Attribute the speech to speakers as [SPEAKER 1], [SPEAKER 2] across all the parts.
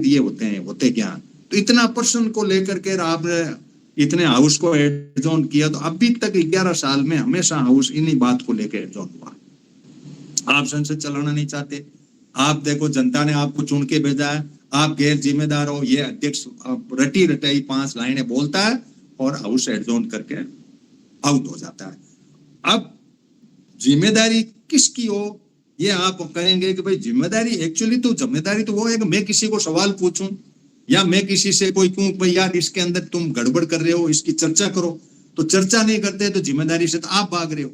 [SPEAKER 1] दिए होते क्या। तो इतना पर्सन को लेकर के आपने इतने हाउस को एडजॉन किया, तो अभी तक 11 साल में हमेशा हाउस इन्हीं बात को लेकर एडजॉन हुआ। आप संसद चलाना नहीं चाहते, आप देखो जनता ने आपको चुन के भेजा है, आप गैर जिम्मेदार हो, ये अध्यक्ष रटी रटाई 5 लाइनें बोलता है और हाउस एडजॉन करके आउट हो जाता है। अब जिम्मेदारी किसकी हो, ये आप कहेंगे कि भाई जिम्मेदारी, एक्चुअली तो जिम्मेदारी तो वो है कि मैं किसी को सवाल पूछूं या मैं किसी से कोई कहूं भाई यार इसके अंदर तुम गड़बड़ कर रहे हो, इसकी चर्चा करो। तो चर्चा नहीं करते तो जिम्मेदारी से तो आप भाग रहे हो।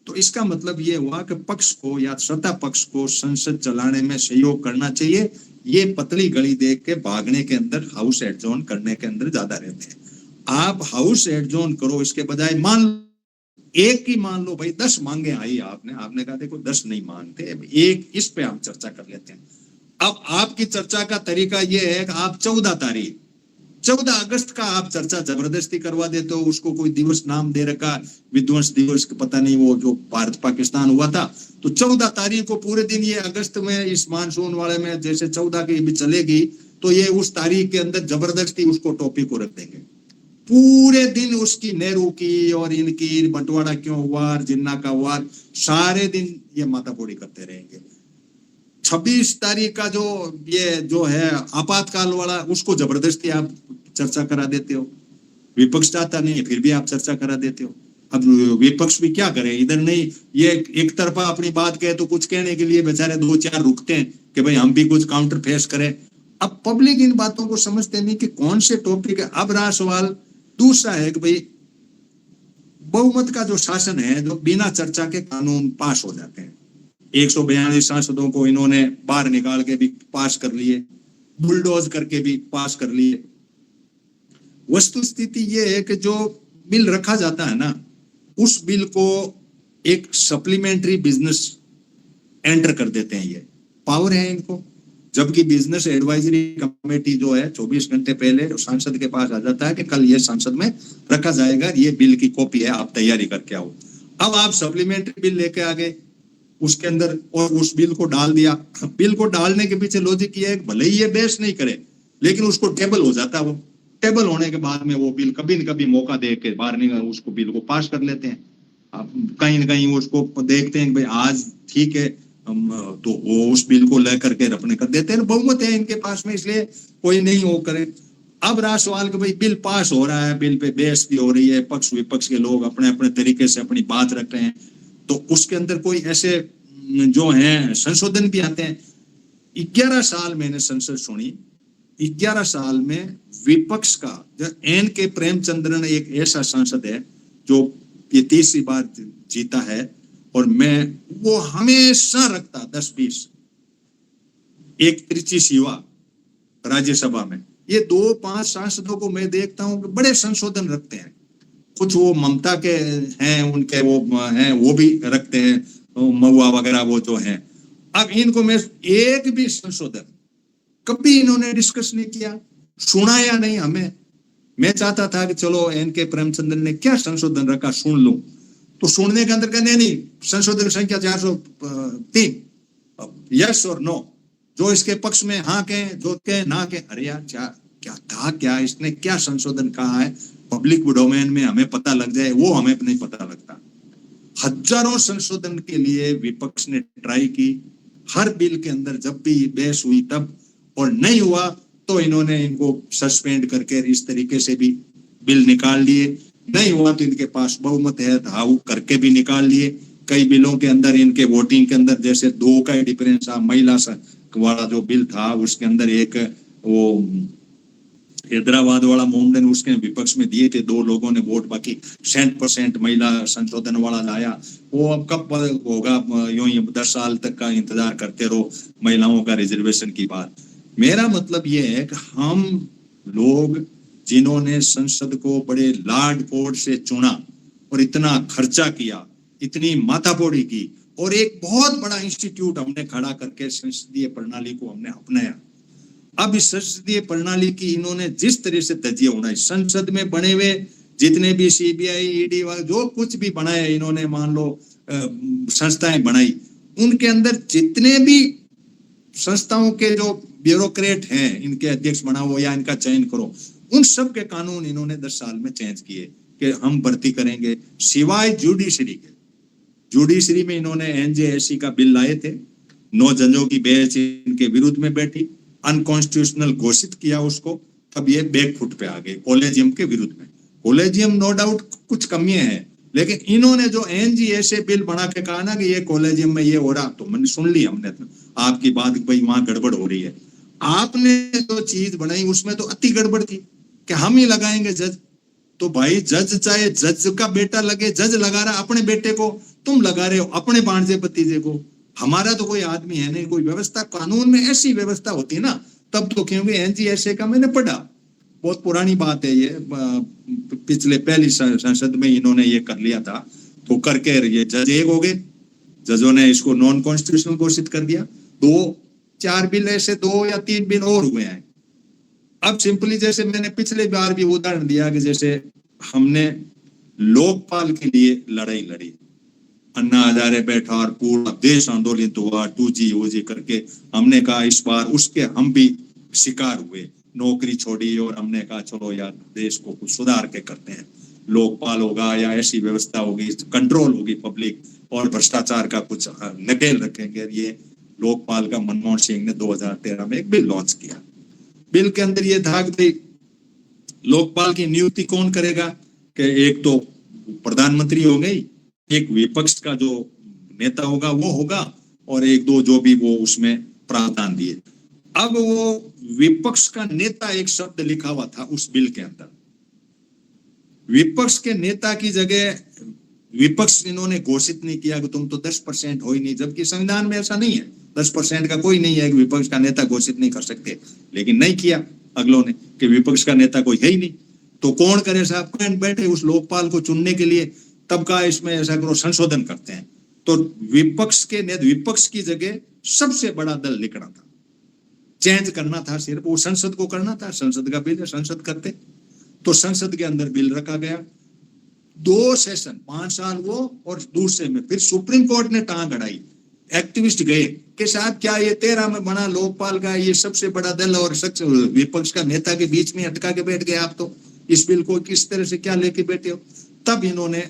[SPEAKER 1] तो इसका मतलब ये हुआ कि पक्ष को या सत्ता पक्ष को संसद चलाने में सहयोग करना चाहिए। ये पतली गली देख के भागने के अंदर, हाउस एडजॉन करने के अंदर ज्यादा रहते हैं। आप हाउस एडजॉन करो, इसके बजाय एक ही मान लो भाई, 10 मांगे आई आपने कहा देखो 10 नहीं मानते, एक इस पे हम चर्चा कर लेते हैं। अब आपकी चर्चा का तरीका यह है कि आप 14 अगस्त का आप चर्चा जबरदस्ती करवा देते हो, उसको कोई दिवस नाम दे रखा, विध्वंस दिवस, पता नहीं वो जो भारत पाकिस्तान हुआ था। तो 14 तारीख को पूरे दिन, ये अगस्त में इस मानसून वाले में जैसे 14 की भी चलेगी, तो ये उस तारीख के अंदर जबरदस्ती उसको टॉपिक को रख देंगे। पूरे दिन उसकी नेहरू की और इनकी बंटवारा क्यों हुआ, जिन्ना का हुआ, सारे दिन ये मातापोड़ी करते रहेंगे। 26 तारीख का जो है आपातकाल वाला, उसको जबरदस्ती आप चर्चा करा देते हो। विपक्ष चाहता नहीं है फिर भी आप चर्चा करा देते हो। अब विपक्ष भी क्या करे, इधर नहीं, ये एक तरफा अपनी बात कहे तो कुछ कहने के लिए बेचारे 2-4 रुकते हैं कि भाई हम भी कुछ काउंटर फेस करें। अब पब्लिक इन बातों को समझते नहीं कि कौन से टॉपिक है। अब रहा सवाल दूसरा है कि भाई बहुमत का जो शासन है, जो बिना चर्चा के कानून पास हो जाते हैं। 142 सांसदों को इन्होंने बाहर निकाल के भी पास कर लिए, बुलडोज करके भी पास कर लिए। वस्तु स्थिति ये है कि जो बिल रखा जाता है ना, उस बिल को एक सप्लीमेंट्री बिजनेस एंटर कर देते हैं। ये पावर है इनको। जबकि बिजनेस एडवाइजरी कमेटी जो है 24 घंटे पहले सांसद के पास आ जाता है कि कल ये संसद में रखा जाएगा, ये बिल की कॉपी है, आप तैयारी करके आओ। अब आप सप्लीमेंट्री बिल लेके आ गए उसके अंदर और उस बिल को डाल दिया। बिल को डालने के पीछे लॉजिक ये है, भले ही ये बेस नहीं करे लेकिन उसको टेबल हो जाता है। वो टेबल होने के बाद में वो बिल कभी न कभी मौका दे के बाहर नहीं, उसको बिल को पास कर लेते हैं। अब कहीं न कहीं उसको देखते हैं कि भाई आज ठीक है, तो वो उस बिल को लेकर के अपने कर देते हैं। बहुमत है इनके पास में, इसलिए कोई नहीं वो करे। अब रहा सवाल कि भाई बिल पास हो रहा है, बिल पे बहस भी हो रही है, पक्ष विपक्ष के लोग अपने अपने तरीके से अपनी बात रख रहे हैं, तो उसके अंदर कोई ऐसे जो हैं संशोधन भी आते हैं। 11 साल मैंने संसद सुनी, 11 साल में विपक्ष का जो NK प्रेमचंद्रन एक ऐसा सांसद है जो ये 30वीं बार जीता है, और मैं वो हमेशा रखता 10-20 एक त्रिची शिवा राज्यसभा में। ये 2-5 सांसदों को मैं देखता हूं कि बड़े संशोधन रखते हैं। कुछ वो ममता के हैं, उनके वो हैं, वो भी रखते हैं, महुआ वगैरह वो जो हैं। अब इनको मैं एक भी संशोधन कभी इन्होंने डिस्कस नहीं किया, सुनाया नहीं हमें। मैं चाहता था कि चलो NK प्रेमचंद्र ने क्या संशोधन रखा सुन लूं, तो सुनने के अंदर कहने नहीं, संशोधन संख्या 403, यस और नो, जो इसके पक्ष में हाँ कहें, जो कहें ना कहें। अरे यार क्या था, क्या इसने क्या संशोधन कहा है, पब्लिक डोमेन में हमें पता लग जाए, वो हमें नहीं पता लगता। हजारों संशोधन के लिए विपक्ष ने ट्राई की, हर बिल के अंदर जब भी बहस हुई तब, और नहीं हुआ तो इन्होंने इनको सस्पेंड करके इस तरीके से भी बिल निकाल लिए। नहीं हुआ तो इनके पास बहुमत है, हाउ करके भी निकाल लिए। कई बिलों के अंदर इनके वोटिंग के अंदर जैसे 2 का डिफरेंस था, महिला वाला जो बिल था उसके अंदर एक वो हैदराबाद वाला मोमडन उसके विपक्ष में दिए थे, 2 लोगों ने वोट, बाकी 100% महिला संशोधन वाला लाया। वो अब कब होगा, यूं ही 10 साल तक का इंतजार करते रहो महिलाओं का रिजर्वेशन की बात। मेरा मतलब ये है कि हम लोग जिन्होंने संसद को बड़े लाड पोड़ से चुना और इतना खर्चा किया, इतनी माथापोड़ी की, और एक बहुत बड़ा इंस्टीट्यूट हमने खड़ा करके संसदीय प्रणाली को हमने अपनाया। अब इस संसदीय प्रणाली की इन्होंने जिस तरह से धज्जियां उड़ाई, संसद में बने हुए जितने भी CBI ED जो कुछ भी बनाए इन्होंने, मान लो संस्थाएं बनाई, उनके अंदर जितने भी संस्थाओं के जो ब्यूरोक्रेट हैं, इनके अध्यक्ष बनाओ या इनका चयन करो, उन सब के कानून इन्होंने 10 साल में चेंज किए कि हम भर्ती करेंगे, सिवाय जुडिशरी के। जुडिशरी में इन्होंने एनजेएससी का बिल लाए थे, 9 जजों की बेंच इनके विरुद्ध में बैठी, अनकॉन्स्टिट्यूशनल घोषित किया उसको, तब ये बैकफुट पे आ गए कॉलेजियम के विरुद्ध में। कॉलेजियम नो डाउट कुछ कमियां हैं, लेकिन इन्होंने जो एनजीएसए बिल बना के कहा ना कि ये कॉलेजियम में ये हो रहा, तो मैंने सुन ली हमने तो आपकी बात भाई वहां गड़बड़ हो रही है। आपने जो चीज बनाई उसमें तो अति गड़बड़ थी कि हम ही लगाएंगे जज। तो भाई जज चाहे जज का बेटा लगे, जज लगा रहा अपने बेटे को, तुम लगा रहे हो अपने भांजे भतीजे को। हमारा तो कोई आदमी है नहीं, कोई व्यवस्था कानून में ऐसी व्यवस्था होती ना तब तो, क्योंकि एनजीएसए का मैंने पढ़ा, बहुत पुरानी बात है ये, पिछले पहली संसद में इन्होंने ये कर लिया था, तो करके ये जज एक हो गए, जजों ने इसको नॉन कॉन्स्टिट्यूशनल घोषित कर दिया। 2-4 बिल ऐसे 2 या 3 बिल और हुए हैं। अब सिंपली जैसे मैंने पिछले बार भी उदाहरण दिया कि जैसे हमने लोकपाल के लिए लड़ाई लड़ी, अन्ना हजारे बैठा और पूरा देश आंदोलित हुआ, 2G OG करके, हमने कहा इस बार उसके हम भी शिकार हुए, नौकरी छोड़ी और हमने कहा चलो यार देश को कुछ सुधार के करते हैं, लोकपाल होगा या ऐसी व्यवस्था होगी, कंट्रोल होगी पब्लिक और भ्रष्टाचार का कुछ नकेल रखेंगे। ये लोकपाल का मनमोहन सिंह ने 2013 में एक बिल लॉन्च किया। बिल के अंदर ये था कि लोकपाल की नियुक्ति कौन करेगा, कि एक तो प्रधानमंत्री हो गई, एक विपक्ष का जो नेता होगा वो होगा, और 1-2 जो भी वो उसमें प्रावधान दिए। अब वो विपक्ष का नेता एक शब्द लिखा हुआ था उस बिल के अंदर, विपक्ष के नेता की जगह विपक्ष इन्होंने घोषित नहीं किया कि तुम तो 10% हो ही नहीं, जबकि संविधान में ऐसा नहीं है, 10% का कोई नहीं है कि विपक्ष का नेता घोषित नहीं कर सकते, लेकिन नहीं किया अगलों ने कि विपक्ष का नेता कोई है ही नहीं, तो कौन करे साहब, कौन बैठे उस लोकपाल को चुनने के लिए, तब का इसमें ऐसा करो संशोधन करते हैं। तो विपक्ष की जगह सबसे बड़ा दल लिखना था, चेंज करना था, सिर्फ वो संसद को करना था, संसद का बिल है, संसद करते, तो संसद के अंदर बिल रखा गया, 2 सेशन 5 साल वो और दूसरे में फिर सुप्रीम कोर्ट ने टांग अड़ाई, एक्टिविस्ट गए कि साहब क्या ये 13 में बना लोकपाल का ये सबसे बड़ा दल और विपक्ष का नेता के बीच में अटका के बैठ गए, आप तो इस बिल को किस तरह से क्या लेके बैठे हो। तब इन्होंने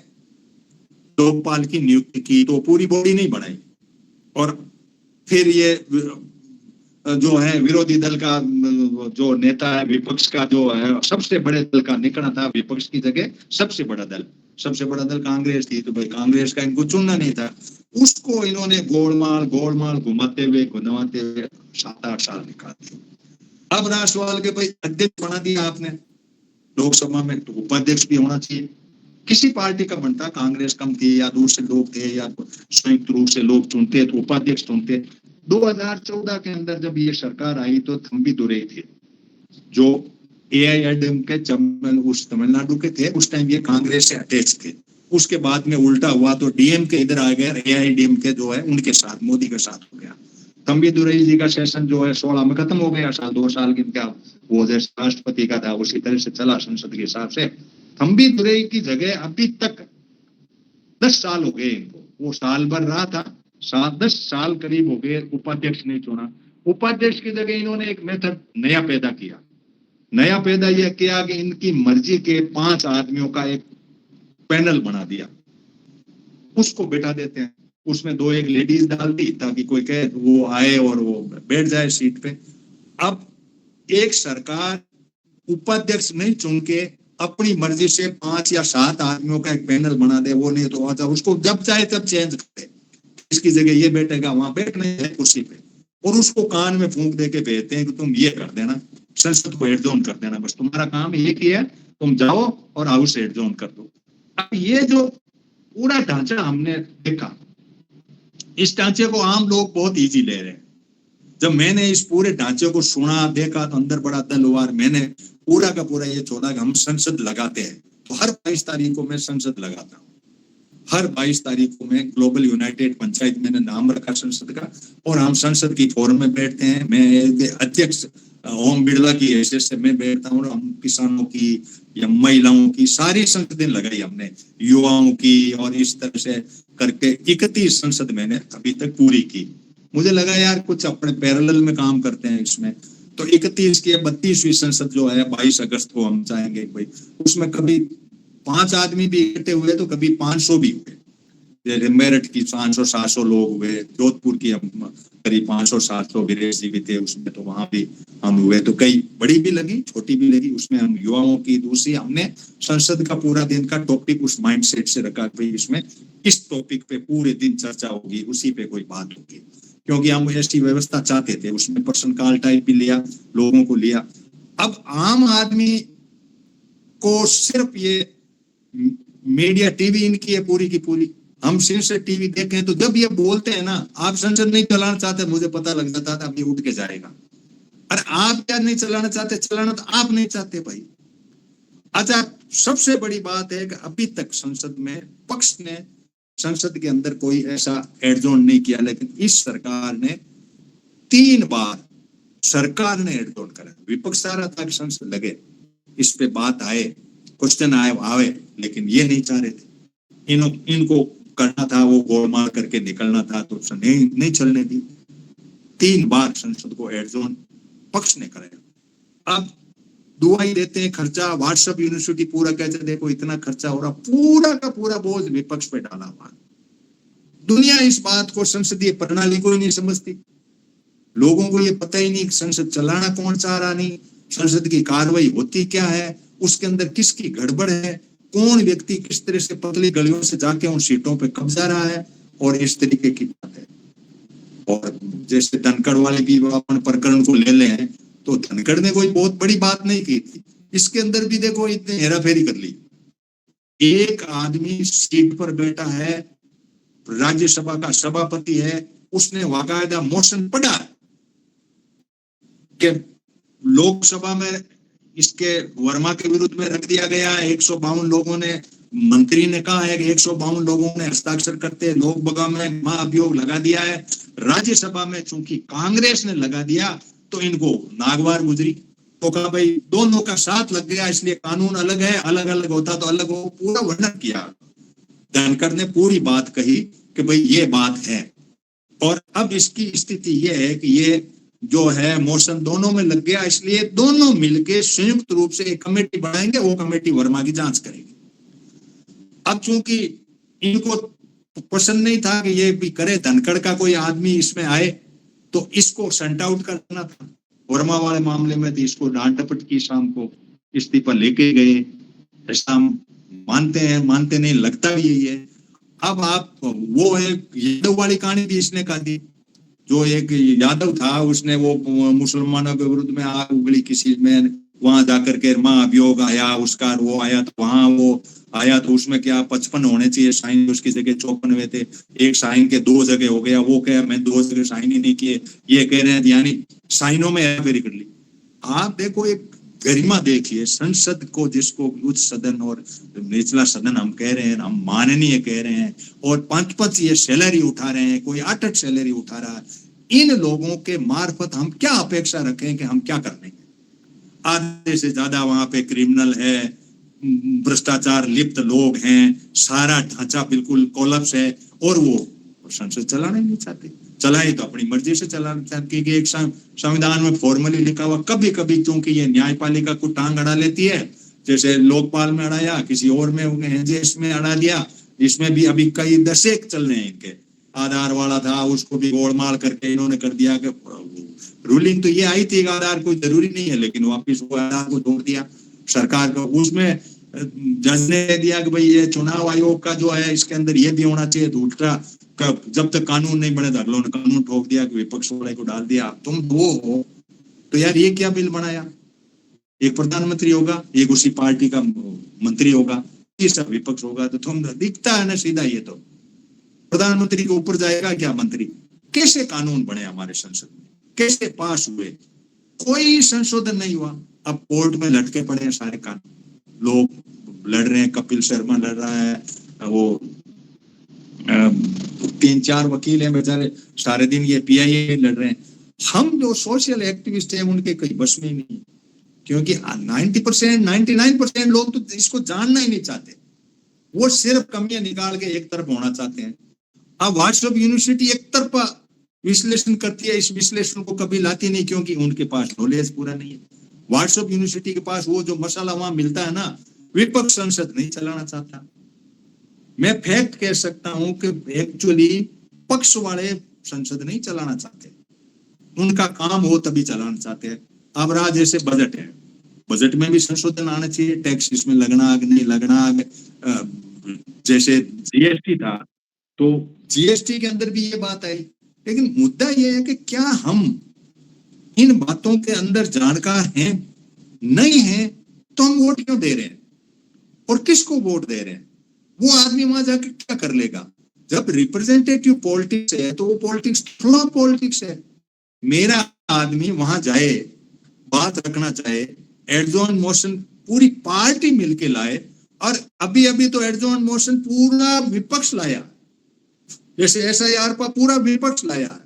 [SPEAKER 1] लोकपाल की नियुक्ति की, तो पूरी बॉडी नहीं बनाई, और फिर ये जो है विरोधी दल का जो नेता है, विपक्ष का जो है सबसे बड़े दल का निकलना था, विपक्ष की जगह सबसे बड़ा दल कांग्रेस थी, तो भाई कांग्रेस का इनको चुनना नहीं था, उसको इन्होंने गोलमाल घुमाते हुए 7-8 साल निकाल दिए। अब राष्ट्रवाद के भाई अध्यक्ष बना दिया आपने लोकसभा में, तो उपाध्यक्ष भी होना चाहिए, किसी पार्टी का बनता, कांग्रेस कम थी या दूर से लोग थे या संयुक्त रूप से लोग चुनते तो उपाध्यक्ष चुनते। 2014 के अंदर जब ये सरकार आई तो थम्बी दुरई थे जो AIADMK के उस तमिलनाडु के थे, उस टाइम ये कांग्रेस से अटैच थे, उसके बाद में उल्टा हुआ तो DMK इधर आ गया, AIADMK जो है उनके साथ मोदी के साथ हो गया। थम्बी दुरई जी का सेशन जो है 16 में खत्म हो गया, 2 साल इनका वो जैसे राष्ट्रपति का था उसी तरह से चला संसद के हिसाब से। थम्बी दुरई की जगह अभी तक 10 साल हो गए इनको, वो साल भर रहा था, 10 साल करीब हो गए, उपाध्यक्ष नहीं चुना। उपाध्यक्ष की जगह इन्होंने एक मेथड नया पैदा यह किया कि इनकी मर्जी के 5 आदमियों का एक पैनल बना दिया, उसको बैठा देते हैं, उसमें 2-1 लेडीज डाल दी ताकि कोई कहे वो आए और वो बैठ जाए सीट पे। अब एक सरकार उपाध्यक्ष नहीं चुन के अपनी मर्जी से 5 या 7 आदमियों का एक पैनल बना दे, वो नहीं तो अच्छा उसको जब चाहे तब चेंज करे, इसकी जगह ये बैठेगा, वहां बैठना है कुर्सी पे, और उसको कान में फूंक दे के भेजते हैं कि तुम ये कर देना, संसद को एडजॉर्न कर देना, बस तुम्हारा काम ये किया, तुम जाओ और हाउस एडजॉर्न कर दो। अब ये जो पूरा ढांचा हमने देखा, इस ढांचे को आम लोग बहुत इजी ले रहे हैं। जब मैंने इस पूरे ढांचे को सुना देखा तो अंदर बड़ा दल हुआ, मैंने पूरा का पूरा ये छोड़ा कि हम संसद लगाते हैं, तो हर 22 तारीख को मैं संसद लगाता हूँ, हर 22 तारीख को मैं ग्लोबल यूनाइटेड पंचायत मैंने नाम रखा संसद का, और हम संसद की फोरम में बैठते हैं, मैं अध्यक्ष ओम बिरला की हैसियत से मैं बैठता हूँ, हम किसानों की या महिलाओं की सारी संसदें लगाई हमने, युवाओं की, और इस तरह से करके 31 संसद मैंने अभी तक पूरी की। मुझे लगा यार कुछ अपने पैरेलल में काम करते हैं इसमें। तो 31 की 32वीं संसद जो है 22 अगस्त को हम चाहेंगे भाई, उसमें कभी 5 आदमी भी इकट्ठे हुए तो कभी 500 भी हुए। जैसे मेरठ की 500-700 लोग हुए, जोधपुर की हम करीब 500-700, वीरेश जी भी थे उसमें, तो वहां भी हम हुए। तो कई बड़ी भी लगी, छोटी भी लगी। उसमें हम युवाओं की दूसरी, हमने संसद का पूरा दिन का टॉपिक उस माइंडसेट से रखा भाई इसमें इस टॉपिक पे पूरे दिन चर्चा होगी, उसी पे कोई बात होगी, क्योंकि हम ऐसी व्यवस्था चाहते थे। उसमें पर्सन कॉल टाइप भी लिया, लोगों को लिया। अब आम आदमी को सिर्फ ये मीडिया टीवी इनकी है पूरी की पूरी, हम सिर्फ से टीवी देखें तो जब ये बोलते हैं ना आप संसद नहीं चलाना चाहते, मुझे पता लग जाता था अब ये उठ के जाएगा। अरे आप क्या नहीं चलाना चाहते, चलाना तो आप नहीं चाहते भाई। अच्छा, सबसे बड़ी बात है कि अभी तक संसद में पक्ष ने संसद के अंदर कोई ऐसा एडजॉर्न नहीं किया, लेकिन इस सरकार ने 3 बार सरकार ने एडजॉर्न करा। विपक्ष चाह रहा था कि संसद लगे, इस पे बात आए, क्वेश्चन आवे, लेकिन ये नहीं चाह रहे थे। इनको करना था, वो गोलमाल करके निकलना था, तो नहीं चलने दी। 3 बार संसद को एडजॉर्न पक्ष ने कराया। अब दुआई देते हैं खर्चा, व्हाट्सएप यूनिवर्सिटी पूरा कहते देखो इतना खर्चा हो रहा, पूरा का पूरा बोझ विपक्ष पे डाला हुआ। दुनिया इस बात को, संसदीय प्रणाली को ही नहीं समझती। लोगों को ये पता ही नहीं संसद चलाना कौन चाह रहा, नहीं संसद की कार्रवाई होती क्या है, उसके अंदर किसकी गड़बड़ है, कौन व्यक्ति किस तरह से पतली गलियों से जाके उन सीटों पे कब्जा रहा है, और इस तरीके की बात है। और जैसे धनखड़ वाले भी अपन प्रकरण को ले लें, तो धनखड़ ने कोई बहुत बड़ी बात नहीं की थी, इसके अंदर भी देखो इतने हेराफेरी कर ली। एक आदमी सीट पर बैठा है, राज्यसभा का सभापति है, उसने बाकायदा मोशन पढ़ा कि लोकसभा में इसके वर्मा के विरुद्ध में रख दिया गया है। 152 लोगों ने, मंत्री ने कहा है कि 152 लोगों ने हस्ताक्षर करते लोकसभा में महाअभियोग लगा दिया है। राज्यसभा में चूंकि कांग्रेस ने लगा दिया तो इनको नागवार गुजरी, तो कहा भाई दोनों का साथ लग गया, इसलिए कानून अलग है, अलग अलग होता तो अलग हो। पूरा वर्णन किया, धनखड़ ने पूरी बात कही कि भाई ये बात है। और अब इसकी स्थिति ये है कि ये जो है मोशन दोनों में लग गया, इसलिए दोनों मिलके संयुक्त रूप से एक कमेटी बनाएंगे, वो कमेटी वर्मा की जांच करेगी। अब चूंकि इनको पसंद नहीं था कि ये भी करे, धनखड़ का कोई आदमी इसमें आए, तो इसको सेंट आउट करना था। वर्मा वाले मामले में तो इसको डांट डपट की, शाम को इस्तीफा लेके गए। ऐसा मानते हैं, मानते नहीं, लगता भी यही है। अब आप वो एक यादव वाली कहानी भी इसने कहा दी, जो एक यादव था उसने वो मुसलमानों के विरुद्ध में आग उगली किसी में, वहां जाकर के महाअभियोग आया उसका, वो आया तो वहां वो आया तो उसमें क्या 55 होने चाहिए साइन, उसकी जगह 54 थे। एक साइन के 2 जगह हो गया, वो कह मैं 2 जगह साइन ही नहीं किए, ये कह रहे हैं, यानी साइनों में हेराफेरी कर ली। आप देखो एक गरिमा देखिए संसद को, जिसको उच्च सदन और निचला सदन हम कह रहे हैं, हम माननीय कह रहे हैं, और 5-5 ये सैलरी उठा रहे हैं, कोई 8-8 सैलरी उठा रहा है। इन लोगों के मार्फत हम क्या अपेक्षा रखें कि हम क्या कर लेंगे? आधे से ज्यादा वहां पे क्रिमिनल है, भ्रष्टाचार लिप्त लोग हैं, सारा ढांचा बिल्कुल कोलैप्स है, और वो संसद चलाना ही नहीं चाहते। चलाए तो अपनी मर्जी से चलाना चाहते, क्योंकि एक संविधान में फॉर्मली लिखा हुआ, कभी कभी क्योंकि ये न्यायपालिका को टांग अड़ा लेती है, जैसे लोकपाल में अड़ाया, किसी और में इसमें अड़ा दिया। इसमें भी अभी कई दशक चल रहे हैं इनके। आधार वाला था, उसको भी गोलमाल करके इन्होंने कर दिया कि रूलिंग तो ये आई थी आधार कोई जरूरी नहीं है, लेकिन वापिस वो आधार को जोड़ दिया सरकार को। उसमें जज ने दिया कि भाई ये चुनाव आयोग का जो है इसके अंदर ये भी होना चाहिए, तो उल्टा जब तक कानून नहीं बने धरलों ने कानून ठोक दिया कि विपक्ष वाले को डाल दिया। तुम वो हो तो यार ये क्या बिल बनाया? एक प्रधानमंत्री होगा, एक उसी पार्टी का मंत्री होगा, ये सब विपक्ष होगा, तो तुम दिखता है ना सीधा, ये तो प्रधानमंत्री के ऊपर जाएगा क्या मंत्री? कैसे कानून बने हमारे संसद में, कैसे पास हुए? कोई संशोधन नहीं हुआ। अब कोर्ट में लटके पड़े हैं सारे कानून, लोग लड़ रहे हैं, कपिल शर्मा लड़ रहा है, वो 3-4 वकील हैं बेचारे, सारे दिन ये PIA लड़ रहे हैं। हम जो सोशल एक्टिविस्ट हैं उनके कई बस में नहीं, क्योंकि 90% 99% लोग तो इसको जानना ही नहीं चाहते, वो सिर्फ कमियां निकाल के एक तरफ होना चाहते हैं। अब व्हाट्सएप यूनिवर्सिटी एक तरफा विश्लेषण करती है, इस विश्लेषण को कभी लाती नहीं, क्योंकि उनके पास नॉलेज पूरा नहीं है। व्हाट्सएप यूनिवर्सिटी के पास वो जो मसाला वहां मिलता है ना, विपक्ष संसद नहीं चलाना चाहता। मैं फैक्ट कह सकता हूं कि एक्चुअली पक्ष वाले संसद नहीं चलाना चाहते, उनका काम हो तभी चलाना चाहते हैं। अब रहा जैसे बजट है, बजट में भी संशोधन आना चाहिए, टैक्स इसमें लगना नहीं लगना, जैसे जीएसटी था तो जीएसटी के अंदर भी ये बात आई। लेकिन मुद्दा ये है कि क्या हम इन बातों के अंदर जानकार हैं? नहीं है तो हम वोट क्यों दे रहे हैं, और किसको वोट दे रहे हैं? वो आदमी वहां जाके क्या कर लेगा? जब रिप्रेजेंटेटिव पॉलिटिक्स है तो वो पॉलिटिक्स थोड़ा पॉलिटिक्स है। मेरा आदमी वहां जाए, बात रखना चाहे, एडजॉर्न मोशन पूरी पार्टी मिलके लाए, और अभी अभी तो एडजॉर्न मोशन पूरा विपक्ष लाया, जैसे एसआईआर पर पूरा विपक्ष लाया,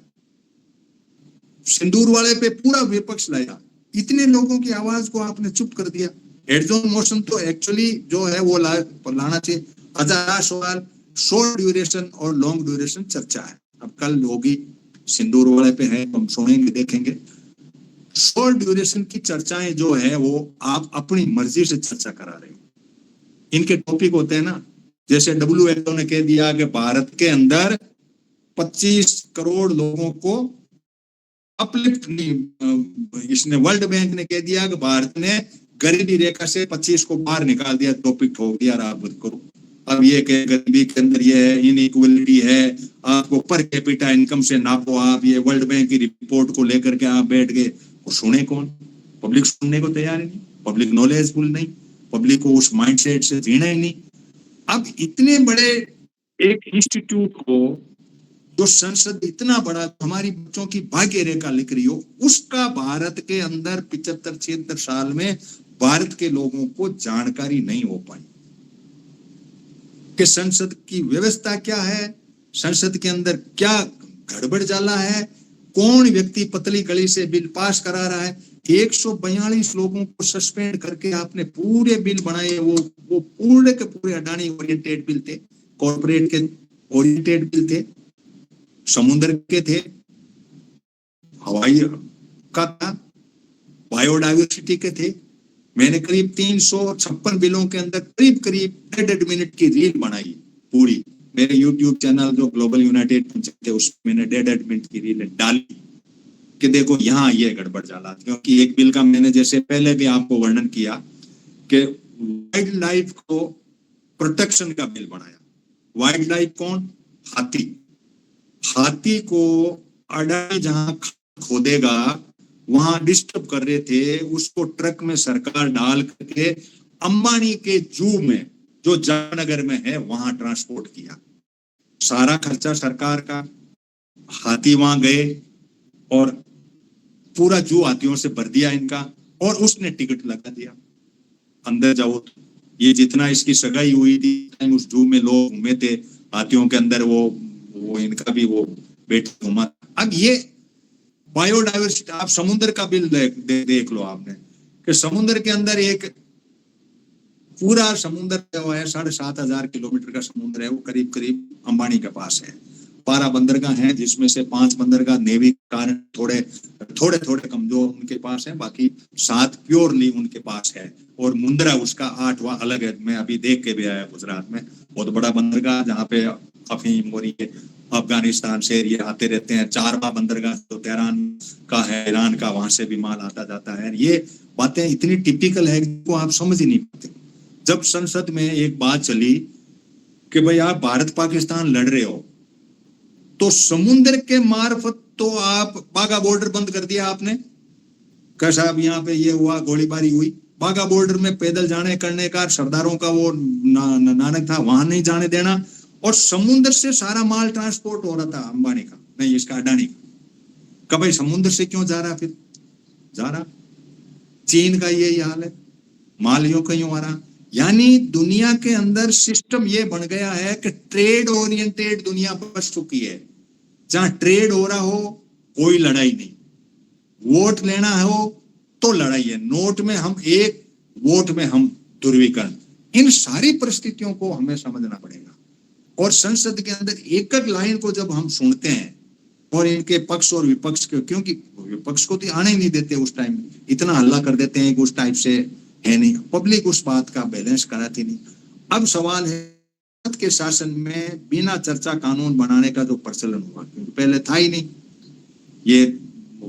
[SPEAKER 1] सिंदूर वाले पे पूरा विपक्ष लाया, इतने लोगों की आवाज को आपने चुप कर दिया। एडजॉर्न मोशन तो एक्चुअली जो है वो लाना चाहिए। अच्छा सवाल, शॉर्ट ड्यूरेशन और लॉन्ग ड्यूरेशन चर्चा है, अब कल होगी, सिंदूर वाले पे है, हम सुनेंगे देखेंगे। शॉर्ट ड्यूरेशन की चर्चाएं जो है वो आप अपनी मर्जी से चर्चा करा रहे हो। इनके टॉपिक होते हैं ना, जैसे WHO ने कह दिया कि भारत के अंदर 25 करोड़ लोगों को अपलिफ्ट नहीं, इसने वर्ल्ड बैंक ने कह दिया कि भारत ने गरीबी रेखा से 25 को बाहर निकाल दिया, टॉपिक ठोक दिया, आप करो। अब ये कि गरीबी के अंदर ये है, इनइक्वालिटी है, आपको पर कैपिटा इनकम से नापो आप, ये वर्ल्ड बैंक की रिपोर्ट को लेकर के आप बैठ गए, और सुने कौन? पब्लिक सुनने को तैयार ही नहीं, पब्लिक नॉलेजफुल नहीं, पब्लिक को उस माइंडसेट से जीना ही नहीं। अब इतने बड़े एक इंस्टीट्यूट को, जो संसद इतना बड़ा हमारी बच्चों की भाग्य रेखा लिख रही हो, उसका भारत के अंदर 75-76 साल में भारत के लोगों को जानकारी नहीं हो पाई कि संसद की व्यवस्था क्या है, संसद के अंदर क्या गड़बड़ जाला है, कौन व्यक्ति पतली गली से बिल पास करा रहा है। 142 लोगों को सस्पेंड करके आपने पूरे बिल बनाए, वो पूरे के पूरे अडानी ओरिएंटेड बिल थे, कॉर्पोरेट के ओरिएंटेड बिल थे, समुद्र के थे, हवाई का था, बायोडाइवर्सिटी के थे। मैंने करीब 356 बिलों के अंदर करीब 1.5 मिनट की रील बनाई पूरी, मेरे YouTube चैनल जो ग्लोबल यूनाइटेड थे उसमें मैंने 1.5 मिनट की रील डाली कि देखो यहाँ ये गड़बड़ जाला। क्योंकि एक बिल का मैंने जैसे पहले भी आपको वर्णन किया कि वाइल्ड लाइफ को प्रोटेक्शन का बिल बनाया। वाइल्ड लाइफ कौन? हाथी। हाथी को अडानी जहां खोदेगा वहां डिस्टर्ब कर रहे थे, उसको ट्रक में सरकार डाल करके अंबानी के जू में जो जामनगर में है वहां ट्रांसपोर्ट किया, सारा खर्चा सरकार का। हाथी वहां गए और पूरा जू हाथियों से भर दिया इनका, और उसने टिकट लगा दिया, अंदर जाओ। ये जितना इसकी सगाई हुई थी उस जू में लोग घूमे थे हाथियों के अंदर, वो इनका भी वो बेटा घूमा। अब ये बायोडाइवर्सिटी, आप समुद्र का बिल देख लो आपने कि समुद्र के अंदर एक पूरा समुद्र जो है 7,500 किलोमीटर का समुद्र है, वो करीब करीब अंबानी के पास है। 12 बंदरगाह हैं, जिसमें से 5 बंदरगाह नेवी कारण थोड़े कमजोर उनके पास है, बाकी 7 प्योरली उनके पास है, और मुंद्रा उसका 8वां अलग है। मैं अभी देख के भी आया गुजरात में, बहुत बड़ा बंदरगाह जहाँ पे अफीम और ये अफगानिस्तान से ये आते रहते हैं। 4वां बंदरगाह तो तेहरान का है, ईरान का, वहां से भी माल आता जाता है। ये बातें इतनी टिपिकल है कि आप समझ ही नहीं पाते। जब संसद में एक बात चली कि भाई आप भारत पाकिस्तान लड़ रहे हो, तो समुद्र के मार्फत तो आप बाघा बॉर्डर बंद कर दिया आपने, कैसा अब यहाँ पे ये हुआ, गोलीबारी हुई। बाघा बॉर्डर में पैदल जाने करने का सरदारों का वो नानक था, वहां नहीं जाने देना, और समुद्र से सारा माल ट्रांसपोर्ट हो रहा था अंबानी का, नहीं इसका अडानी का। भाई समुद्र से क्यों जा रहा, फिर जा रहा। चीन का यही हाल है, माल यूं कहीं आ रहा। यानी दुनिया के अंदर सिस्टम ये बन गया है कि ट्रेड ओरिएंटेड दुनिया बस चुकी है, जहां ट्रेड हो रहा हो कोई लड़ाई नहीं, वोट लेना हो तो लड़ाई है, नोट में हम एक, वोट में हम ध्रुवीकरण। इन सारी परिस्थितियों को हमें समझना पड़ेगा। और संसद के अंदर एक एक लाइन को जब हम सुनते हैं और इनके पक्ष और विपक्ष के, क्योंकि विपक्ष को तो आने ही नहीं देते उस टाइम, इतना हल्ला कर देते हैं कि उस टाइप से है नहीं, पब्लिक उस बात का बैलेंस कराती नहीं। अब सवाल है के शासन में बिना चर्चा कानून बनाने का जो प्रचलन हुआ, क्योंकि पहले था ही नहीं। ये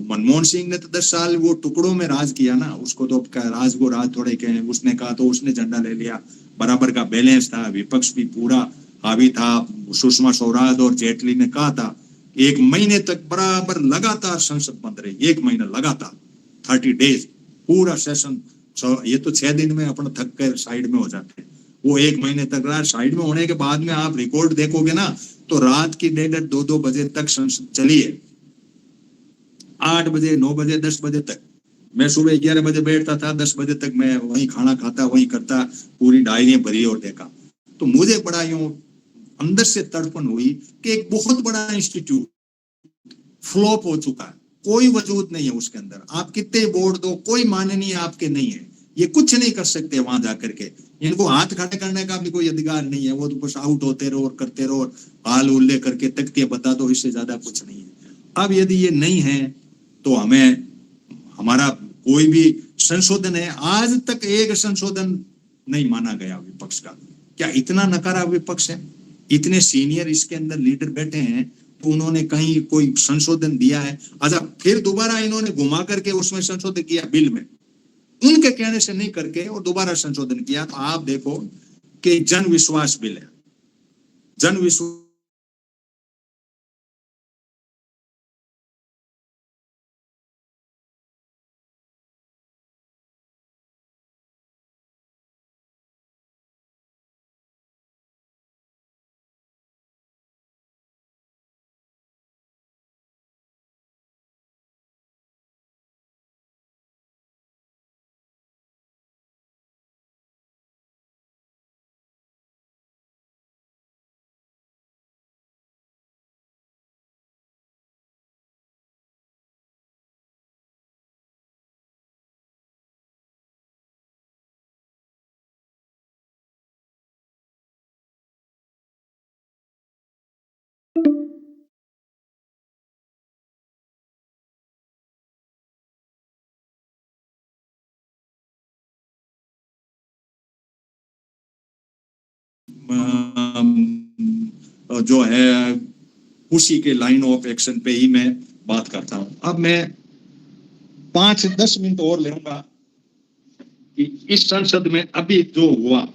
[SPEAKER 1] मनमोहन सिंह ने तो 10 साल वो टुकड़ों में राज किया ना, उसको तो राज को राज थोड़े कहे, उसने कहा तो उसने झंडा ले लिया, बराबर का बैलेंस था, विपक्ष भी पूरा हावी था। सुषमा स्वराज और जेटली ने कहा था 1 महीने तक बराबर लगातार संसद बंद रही, 1 महीना लगातार 30 डेज पूरा सेशन। ये तो 6 दिन में अपना थक कर साइड में हो जाते हैं, वो 1 महीने तक रहा। साइड में होने के बाद में आप रिकॉर्ड देखोगे ना तो रात की 1:30 2-2 बजे तक संसद चली है, 8 बजे 9 बजे 10 बजे तक। मैं सुबह 11 बजे बैठता था, 10 बजे तक मैं वहीं खाना खाता, वहीं करता, पूरी डायरियां भरी और देखा। तो मुझे बड़ा यूं अंदर से तड़पन हुई कि एक बहुत बड़ा इंस्टीट्यूट फ्लॉप हो चुका है, कोई वजूद नहीं है उसके अंदर, आप कितने बोर्ड दो कोई माननीय आपके नहीं है, ये कुछ नहीं कर सकते वहां जाकर के, इनको हाथ खड़े करने का भी कोई अधिकार नहीं है, वो तो बस आउट होते रहो और करते रहो, हाल उल्लेख करके तख्तियां बता दो, इससे ज्यादा कुछ नहीं है। अब यदि ये नहीं है तो हमें हमारा कोई भी संशोधन है, आज तक एक संशोधन नहीं माना गया विपक्ष का। क्या इतना नकारा विपक्ष है? इतने सीनियर इसके अंदर लीडर बैठे हैं तो उन्होंने कहीं कोई संशोधन दिया है? अच्छा, फिर दोबारा इन्होंने घुमा करके उसमें संशोधन किया बिल में, उनके कहने से नहीं करके और दोबारा संशोधन किया। तो आप देखो कि जन विश्वास बिल है, जन विश्वास जो है उसी के लाइन ऑफ एक्शन पे ही मैं बात करता हूं। अब मैं 5-10 मिनट और लेऊंगा कि इस संसद में अभी जो हुआ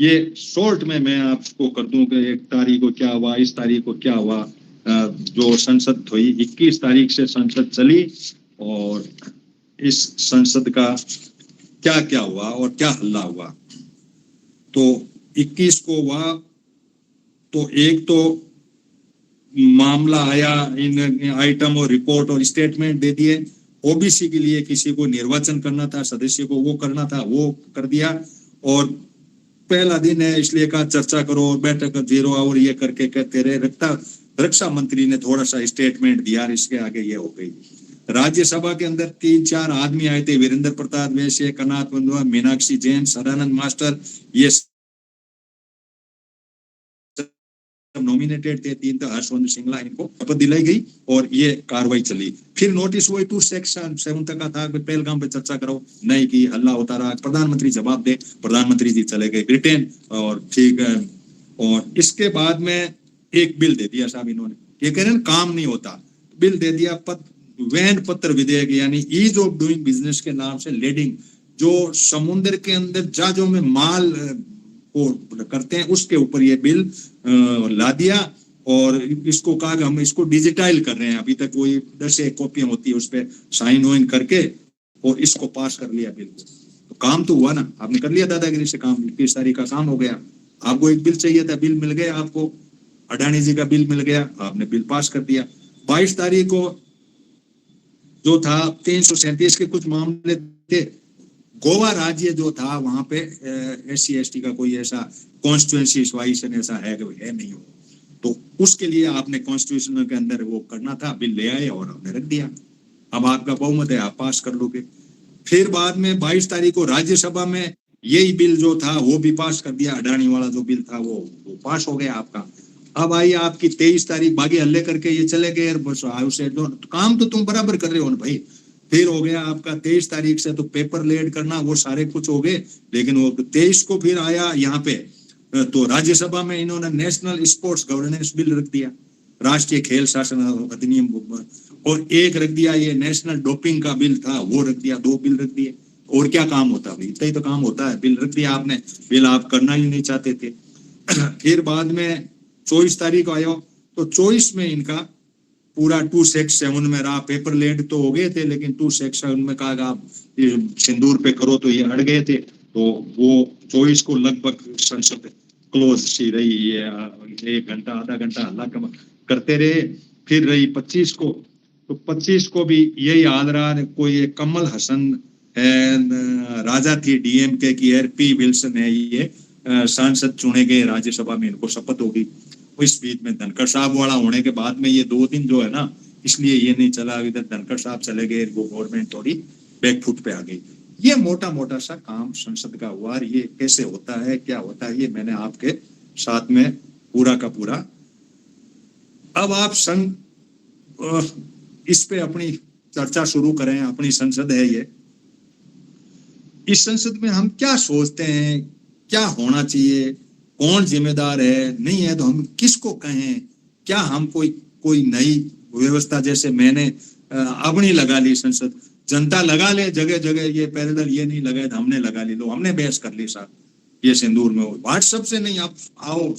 [SPEAKER 1] ये शॉर्ट में मैं आपको कर दूं कि 1 तारीख को क्या हुआ, इस तारीख को क्या हुआ। जो संसद हुई 21 तारीख से संसद चली और इस संसद का क्या क्या हुआ और क्या हल्ला हुआ। तो 21 को हुआ तो एक तो मामला आया, इन आइटम और रिपोर्ट और स्टेटमेंट दे दिए। ओबीसी के लिए किसी को निर्वाचन करना था, सदस्य को वो करना था, वो कर दिया। और पहला दिन है इसलिए कहा चर्चा करो, बैठक 0 आवर ये करके कहते रहे। रक्षा मंत्री ने थोड़ा सा स्टेटमेंट दिया, इसके आगे ये हो गई। राज्यसभा के अंदर 3-4 आदमी आए थे, वीरेंद्र प्रताप वैश्य, कनाथ बंधुआ, मीनाक्षी जैन, सदानंद मास्टर, ये नॉमिनेटेड थे। 3 तो हर्षवर्धन श्रृंगला, इनको शपथ दिलाई गई और ये कार्रवाई चली। फिर नोटिस हुई 2 सेक्शन 7 तक का था कि पहलगाम पे चर्चा करो, नहीं की, हल्ला होता रहा। प्रधानमंत्री जवाब दे, प्रधानमंत्री जी चले गए ब्रिटेन और ठीक है। और इसके बाद में एक बिल दे दिया साहब इन्होंने, ये कह रहे हैं काम नहीं होता, बिल दे दिया वैन पत्र विधेयक, यानी ईज ऑफ डूइंग बिजनेस के नाम से लेडिंग, जो समुद्र के अंदर जहाजों में माल को करते हैं उसके ऊपर ये बिल ला दिया। और इसको कहा कि हम इसको डिजिटाइल कर रहे हैं, अभी तक वही 10 कॉपियां होती है, उस पर साइन वाइन करके और इसको पास कर लिया बिल। तो काम तो हुआ ना, आपने कर लिया दादागिरी से काम, 21 तारीख का काम हो गया। आपको एक बिल चाहिए था, बिल मिल गया आपको, अडानी जी का बिल मिल गया, आपने बिल पास कर दिया। 22 तारीख को जो था 337 के कुछ मामले थे, गोवा राज्य जो था वहां पे SC/ST का कोई ऐसा कॉन्स्टिट्यूएंसी वाइसन ऐसा है नहीं हो, तो उसके लिए आपने कॉन्स्टिट्यूशन के अंदर वो करना था, बिल ले आए और हमने रख दिया। अब आपका बहुमत है, आप पास कर लोगे। फिर बाद में 22 तारीख को राज्यसभा में यही बिल जो था वो भी पास कर दिया, अडानी वाला जो बिल था वो पास हो गया आपका। अब आई आपकी 23 तारीख बागी हल्ले करके ये चले गए बस हाउस काम तो तुम बराबर कर रहे हो ना भाई। फिर हो गया आपका 23 तारीख से तो पेपर लेट करना वो सारे कुछ हो गए, लेकिन वो 23 को फिर आया यहाँ पे तो राज्यसभा में इन्होंने नेशनल स्पोर्ट्स गवर्नेंस बिल रख दिया, राष्ट्रीय खेल शासन अधिनियम, और एक रख दिया ये नेशनल डोपिंग का बिल था वो रख दिया, 2 बिल रख दिए। और क्या काम होता भाई, इतना ही तो काम होता है, बिल रख दिया आपने, बिल आप करना ही नहीं चाहते थे। फिर बाद में 24 तारीख आयो तो 24 में इनका पूरा 267 में रहा, पेपर लेट तो हो गए थे लेकिन 267 में कहा आप सिंदूर पे करो तो ये अड़ गए थे, तो वो 24 को लगभग संसद क्लोज सी रही, ये 1 घंटा आधा घंटा हल्ला करते रहे। फिर रही 25 को, तो 25 को भी यही हाल रहा, कोई कमल हसन राजा थी डीएमके की, पी विल्सन है ये सांसद चुने गए राज्यसभा में, इनको शपथ होगी। इस बीच में धनखड़ साहब वाला होने के बाद में ये 2 दिन जो है ना, इसलिए ये नहीं चला, इधर धनखड़ साहब चले गए, वो गवर्नमेंट थोड़ी बैकफुट पे आ गई। ये मोटा मोटा सा काम संसद का हुआ, ये कैसे होता है क्या होता है ये मैंने आपके साथ में पूरा का पूरा। अब आप इस पे अपनी चर्चा शुरू करें, अपनी संसद है ये, इस संसद में हम क्या सोचते हैं, क्या होना चाहिए, कौन जिम्मेदार है, नहीं है तो हम किसको कहें, क्या हम कोई नई व्यवस्था, जैसे मैंने अपनी लगा ली संसद, जनता लगा ले जगह जगह, ये पैरेलल ये नहीं लगाए तो हमने लगा ली, लो हमने बहस कर ली साहब, ये सिंदूर में हो, व्हाट्सएप से नहीं, आप आओ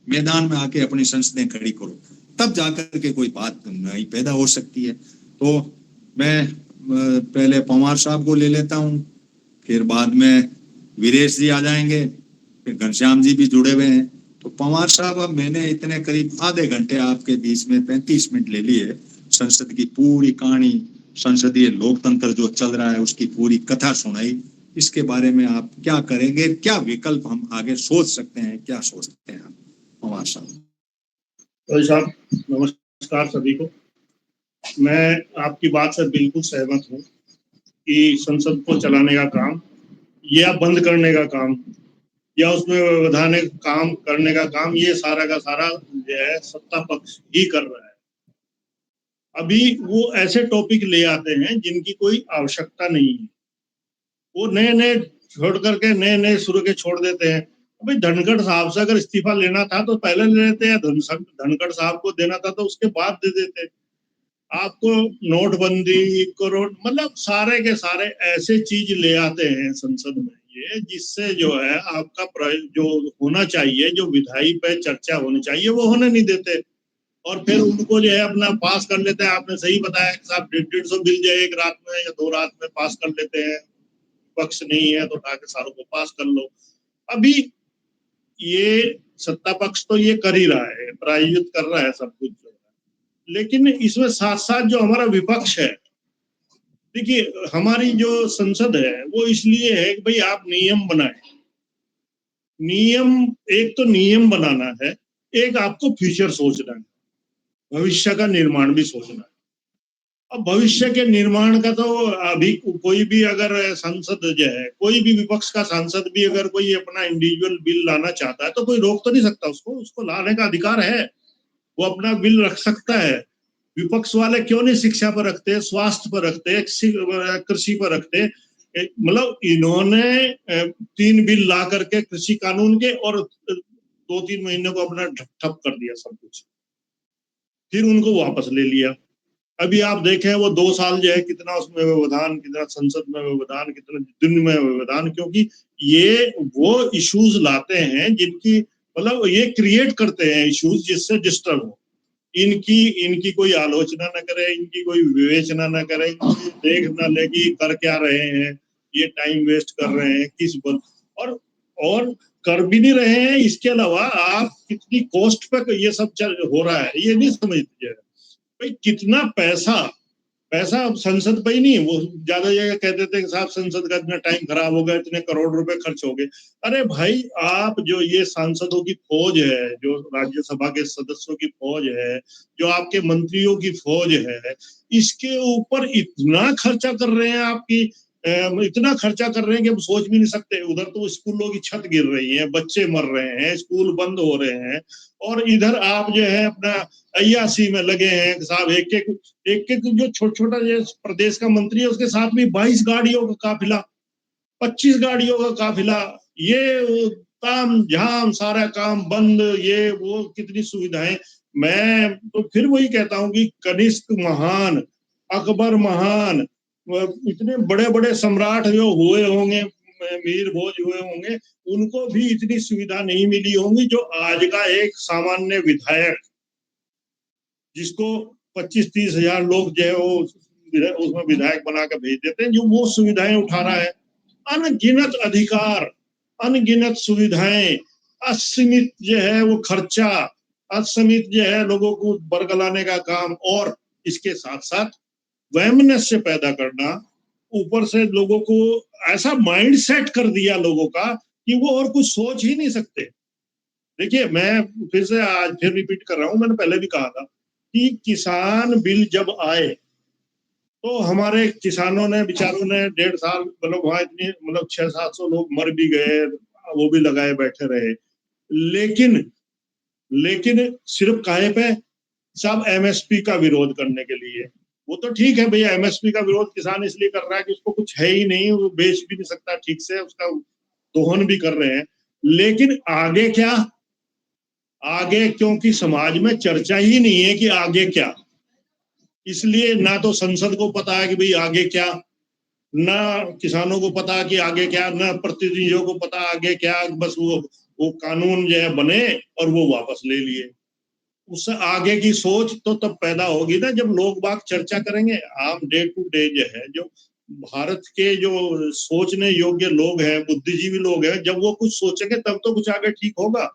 [SPEAKER 1] मैदान में आके अपनी संसदें खड़ी करो, तब जाकर के कोई बात नई पैदा हो सकती है। तो मैं पहले पवार साहब को ले लेता हूँ, फिर बाद में वीरेश जी आ जाएंगे, फिर घनश्याम जी भी जुड़े हुए हैं। तो पवार साहब, अब मैंने इतने करीब आधे घंटे आपके बीच में 35 मिनट ले लिए, संसद की पूरी कहानी, संसदीय लोकतंत्र जो चल रहा है उसकी पूरी कथा सुनाई, इसके बारे में आप क्या करेंगे, क्या विकल्प हम आगे सोच सकते हैं, क्या सोचते हैं आप पवार साहब?
[SPEAKER 2] साहब नमस्कार सभी को। मैं आपकी बात से बिल्कुल सहमत हूँ कि संसद को चलाने का काम या बंद करने का काम या उसमें वैधानिक काम करने का काम, ये सारा का सारा जो है सत्ता पक्ष ही कर रहा है। अभी वो ऐसे टॉपिक ले आते हैं जिनकी कोई आवश्यकता नहीं है, वो नए नए छोड़ करके नए नए शुरू के छोड़ देते हैं। भाई धनखड़ साहब से अगर इस्तीफा लेना था तो पहले ले लेते हैं, धनखड़ साहब को देना था तो उसके बाद दे देते। आपको नोटबंदी, करोड़, मतलब सारे के सारे ऐसे चीज ले आते हैं संसद में ये, जिससे जो है आपका जो होना चाहिए, जो विधायी पे चर्चा होनी चाहिए, वो होने नहीं देते, और फिर उनको जो है अपना पास कर लेते हैं। आपने सही बताया कि साहब 150 बिल जो है 1 रात में या 2 रात में पास कर लेते हैं, पक्ष नहीं है तो उठा के सारों को पास कर लो। अभी ये सत्ता पक्ष तो ये कर ही रहा है, प्रायोजित कर रहा है सब कुछ, लेकिन इसमें साथ साथ जो हमारा विपक्ष है, देखिए हमारी जो संसद है वो इसलिए है कि भाई आप नियम बनाए, नियम, एक तो नियम बनाना है, एक आपको फ्यूचर सोचना है, भविष्य का निर्माण भी सोचना है। अब भविष्य के निर्माण का तो अभी कोई भी अगर संसद जो है, कोई भी विपक्ष का सांसद भी अगर कोई अपना इंडिविजुअल बिल लाना चाहता है तो कोई रोक तो नहीं सकता उसको लाने का अधिकार है, वो अपना बिल रख सकता है। विपक्ष वाले क्यों नहीं शिक्षा पर रखते, स्वास्थ्य पर रखते, कृषि पर रखते? मतलब इन्होंने 3 बिल ला करके कृषि कानून के, और 2-3 महीने को अपना ठप कर दिया सब कुछ, फिर उनको वापस ले लिया। अभी आप देखें वो 2 साल जो है कितना उसमें व्यवधान, कितना संसद में व्यवधान, कितना दिन में व्यवधान, क्योंकि ये वो इश्यूज लाते हैं जिनकी, मतलब ये क्रिएट करते हैं इश्यूज जिससे डिस्टर्ब हो, इनकी कोई आलोचना न करे, इनकी कोई विवेचना न करे, देख न ले कि कर क्या रहे हैं, ये टाइम वेस्ट कर रहे हैं किस बल, और कर भी नहीं रहे हैं। इसके अलावा आप कितनी कॉस्ट पे ये सब हो रहा है ये नहीं समझते भाई, कितना पैसा अब संसद पे ही नहीं, वो ज्यादा जगह कहते थे कि साहब संसद का इतना टाइम खराब हो गया, इतने करोड़ रुपए खर्च हो गए। अरे भाई, आप जो ये सांसदों की फौज है, जो राज्यसभा के सदस्यों की फौज है, जो आपके मंत्रियों की फौज है, इसके ऊपर इतना खर्चा कर रहे हैं आपकी इतना खर्चा कर रहे हैं कि हम सोच भी नहीं सकते। उधर तो स्कूलों की छत गिर रही है, बच्चे मर रहे हैं, स्कूल बंद हो रहे हैं, और इधर आप जो है अपना अय्यासी में लगे हैं साहब। एक एक जो छोटा छोटा जो प्रदेश का मंत्री है उसके साथ भी 22 गाड़ियों का काफिला, 25 गाड़ियों का काफिला, ये काम झाम, सारा काम बंद, ये वो, कितनी सुविधाएं। मैं तो फिर वही कहता हूँ कि कनिष्क महान, अकबर महान, इतने बड़े बड़े सम्राट जो हुए होंगे, मीर भोज हुए होंगे, उनको भी इतनी सुविधा नहीं मिली होंगी जो आज का एक सामान्य विधायक, जिसको 25-30 हजार लोग जो है वो उसमें विधायक बना के भेज देते हैं, जो वो सुविधाएं उठा रहा है। अनगिनत अधिकार, अनगिनत सुविधाएं, असीमित जो है वो खर्चा, असीमित जो है लोगों को बरगलाने का काम, और इसके साथ साथ वैमनस्य पैदा करना, ऊपर से लोगों को ऐसा माइंड सेट कर दिया लोगों का कि वो और कुछ सोच ही नहीं सकते। देखिए, मैं फिर से आज फिर रिपीट कर रहा हूं, मैंने पहले भी कहा था कि किसान बिल जब आए तो हमारे किसानों ने, बेचारों ने 1.5 साल, मतलब वहां इतनी, मतलब 600-700 लोग मर भी गए, वो भी लगाए बैठे रहे, लेकिन सिर्फ काहे पे साहब, एमएसपी का विरोध करने के लिए। वो तो ठीक है भैया, एमएसपी का विरोध किसान इसलिए कर रहा है कि उसको कुछ है ही नहीं, वो बेच भी नहीं सकता ठीक से, उसका दोहन भी कर रहे हैं, लेकिन आगे क्या, आगे, क्योंकि समाज में चर्चा ही नहीं है कि आगे क्या, इसलिए ना तो संसद को पता है कि भाई आगे क्या, ना किसानों को पता कि आगे क्या, ना प्रतिनिधियों को पता आगे क्या, बस वो कानून जो है बने और वो वापस ले लिए। उससे आगे की सोच तो तब पैदा होगी ना जब लोग बाग चर्चा करेंगे। आम डे टू डे जो है, जो भारत के जो सोचने योग्य लोग हैं, बुद्धिजीवी लोग हैं, जब वो कुछ सोचेंगे तब तो कुछ आगे ठीक होगा।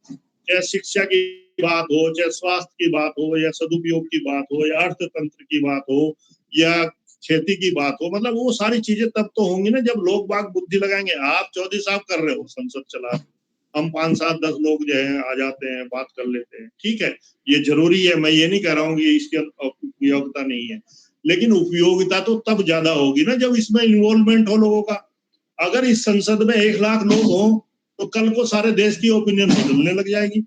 [SPEAKER 2] चाहे शिक्षा की बात हो, चाहे स्वास्थ्य की बात हो, या सदुपयोग की बात हो, या अर्थतंत्र की बात हो, या खेती की बात हो, मतलब वो सारी चीजें तब तो होंगी ना जब लोग बाग बुद्धि लगाएंगे। आप चौधरी साहब कर रहे हो, संसद चला, हम 5-7-10 लोग जो है आ जाते हैं, बात कर लेते हैं, ठीक है, ये जरूरी है, मैं ये नहीं कह रहा हूँ कि इसकी उपयोगिता नहीं है, लेकिन उपयोगिता तो तब ज्यादा होगी ना जब इसमें इन्वॉल्वमेंट हो लोगों का। अगर इस संसद में 1 लाख लोग हों तो कल को सारे देश की ओपिनियन बदलने लग जाएगी।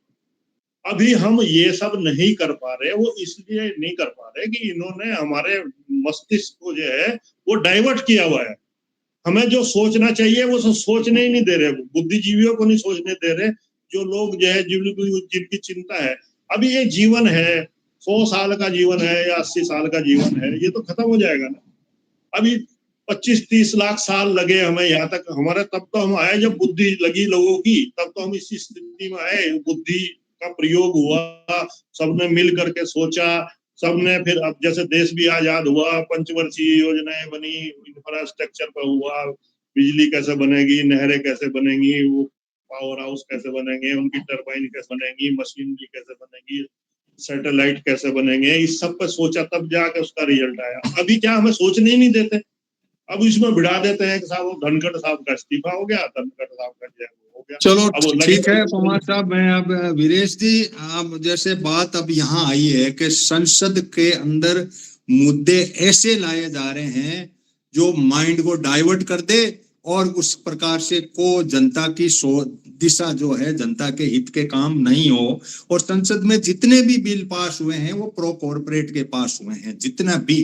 [SPEAKER 2] अभी हम ये सब नहीं कर पा रहे, वो इसलिए नहीं कर पा रहे कि इन्होंने हमारे मस्तिष्क को जो है वो डाइवर्ट किया हुआ है। हमें जो सोचना चाहिए वो सोचने ही नहीं दे रहे, बुद्धिजीवियों को नहीं सोचने दे रहे, जो लोग जो है जिनकी चिंता है। अभी ये जीवन है, 100 साल का जीवन है या 80 साल का जीवन है, ये तो खत्म हो जाएगा ना। अभी 25-30 लाख साल लगे हमें यहाँ तक, हमारे तब तो हम आए जब बुद्धि लगी लोगों की, तब तो हम इसी स्थिति में आए, बुद्धि का प्रयोग हुआ, सबने मिल करके सोचा, सबने फिर, अब जैसे देश भी आजाद हुआ, पंचवर्षीय योजनाएं बनी, इंफ्रास्ट्रक्चर पर हुआ, बिजली कैसे बनेगी, नहरें कैसे बनेंगी, वो पावर हाउस कैसे बनेंगे, उनकी टरबाइन कैसे बनेगी, मशीनरी कैसे बनेगी, सैटेलाइट कैसे बनेंगे, इस सब पे सोचा, तब जाके उसका रिजल्ट आया। अभी क्या हमें सोचने ही नहीं देते, अब इसमें भिड़ा देते हैं कि साहब वो धनखड़ साहब का इस्तीफा हो गया, धनखड़ साहब का जो हो गया।
[SPEAKER 1] चलो
[SPEAKER 2] अब वो
[SPEAKER 1] ठीक है पवार साहब, मैं अब वीरेश जी, आप जैसे बात अब यहाँ आई है कि संसद के अंदर मुद्दे ऐसे लाए जा रहे हैं जो माइंड को डाइवर्ट कर दे, और उस प्रकार से को जनता की दिशा जो है, जनता के हित के काम नहीं हो। और संसद में जितने भी बिल पास हुए हैं वो प्रो कॉर्पोरेट के पास हुए हैं, जितना भी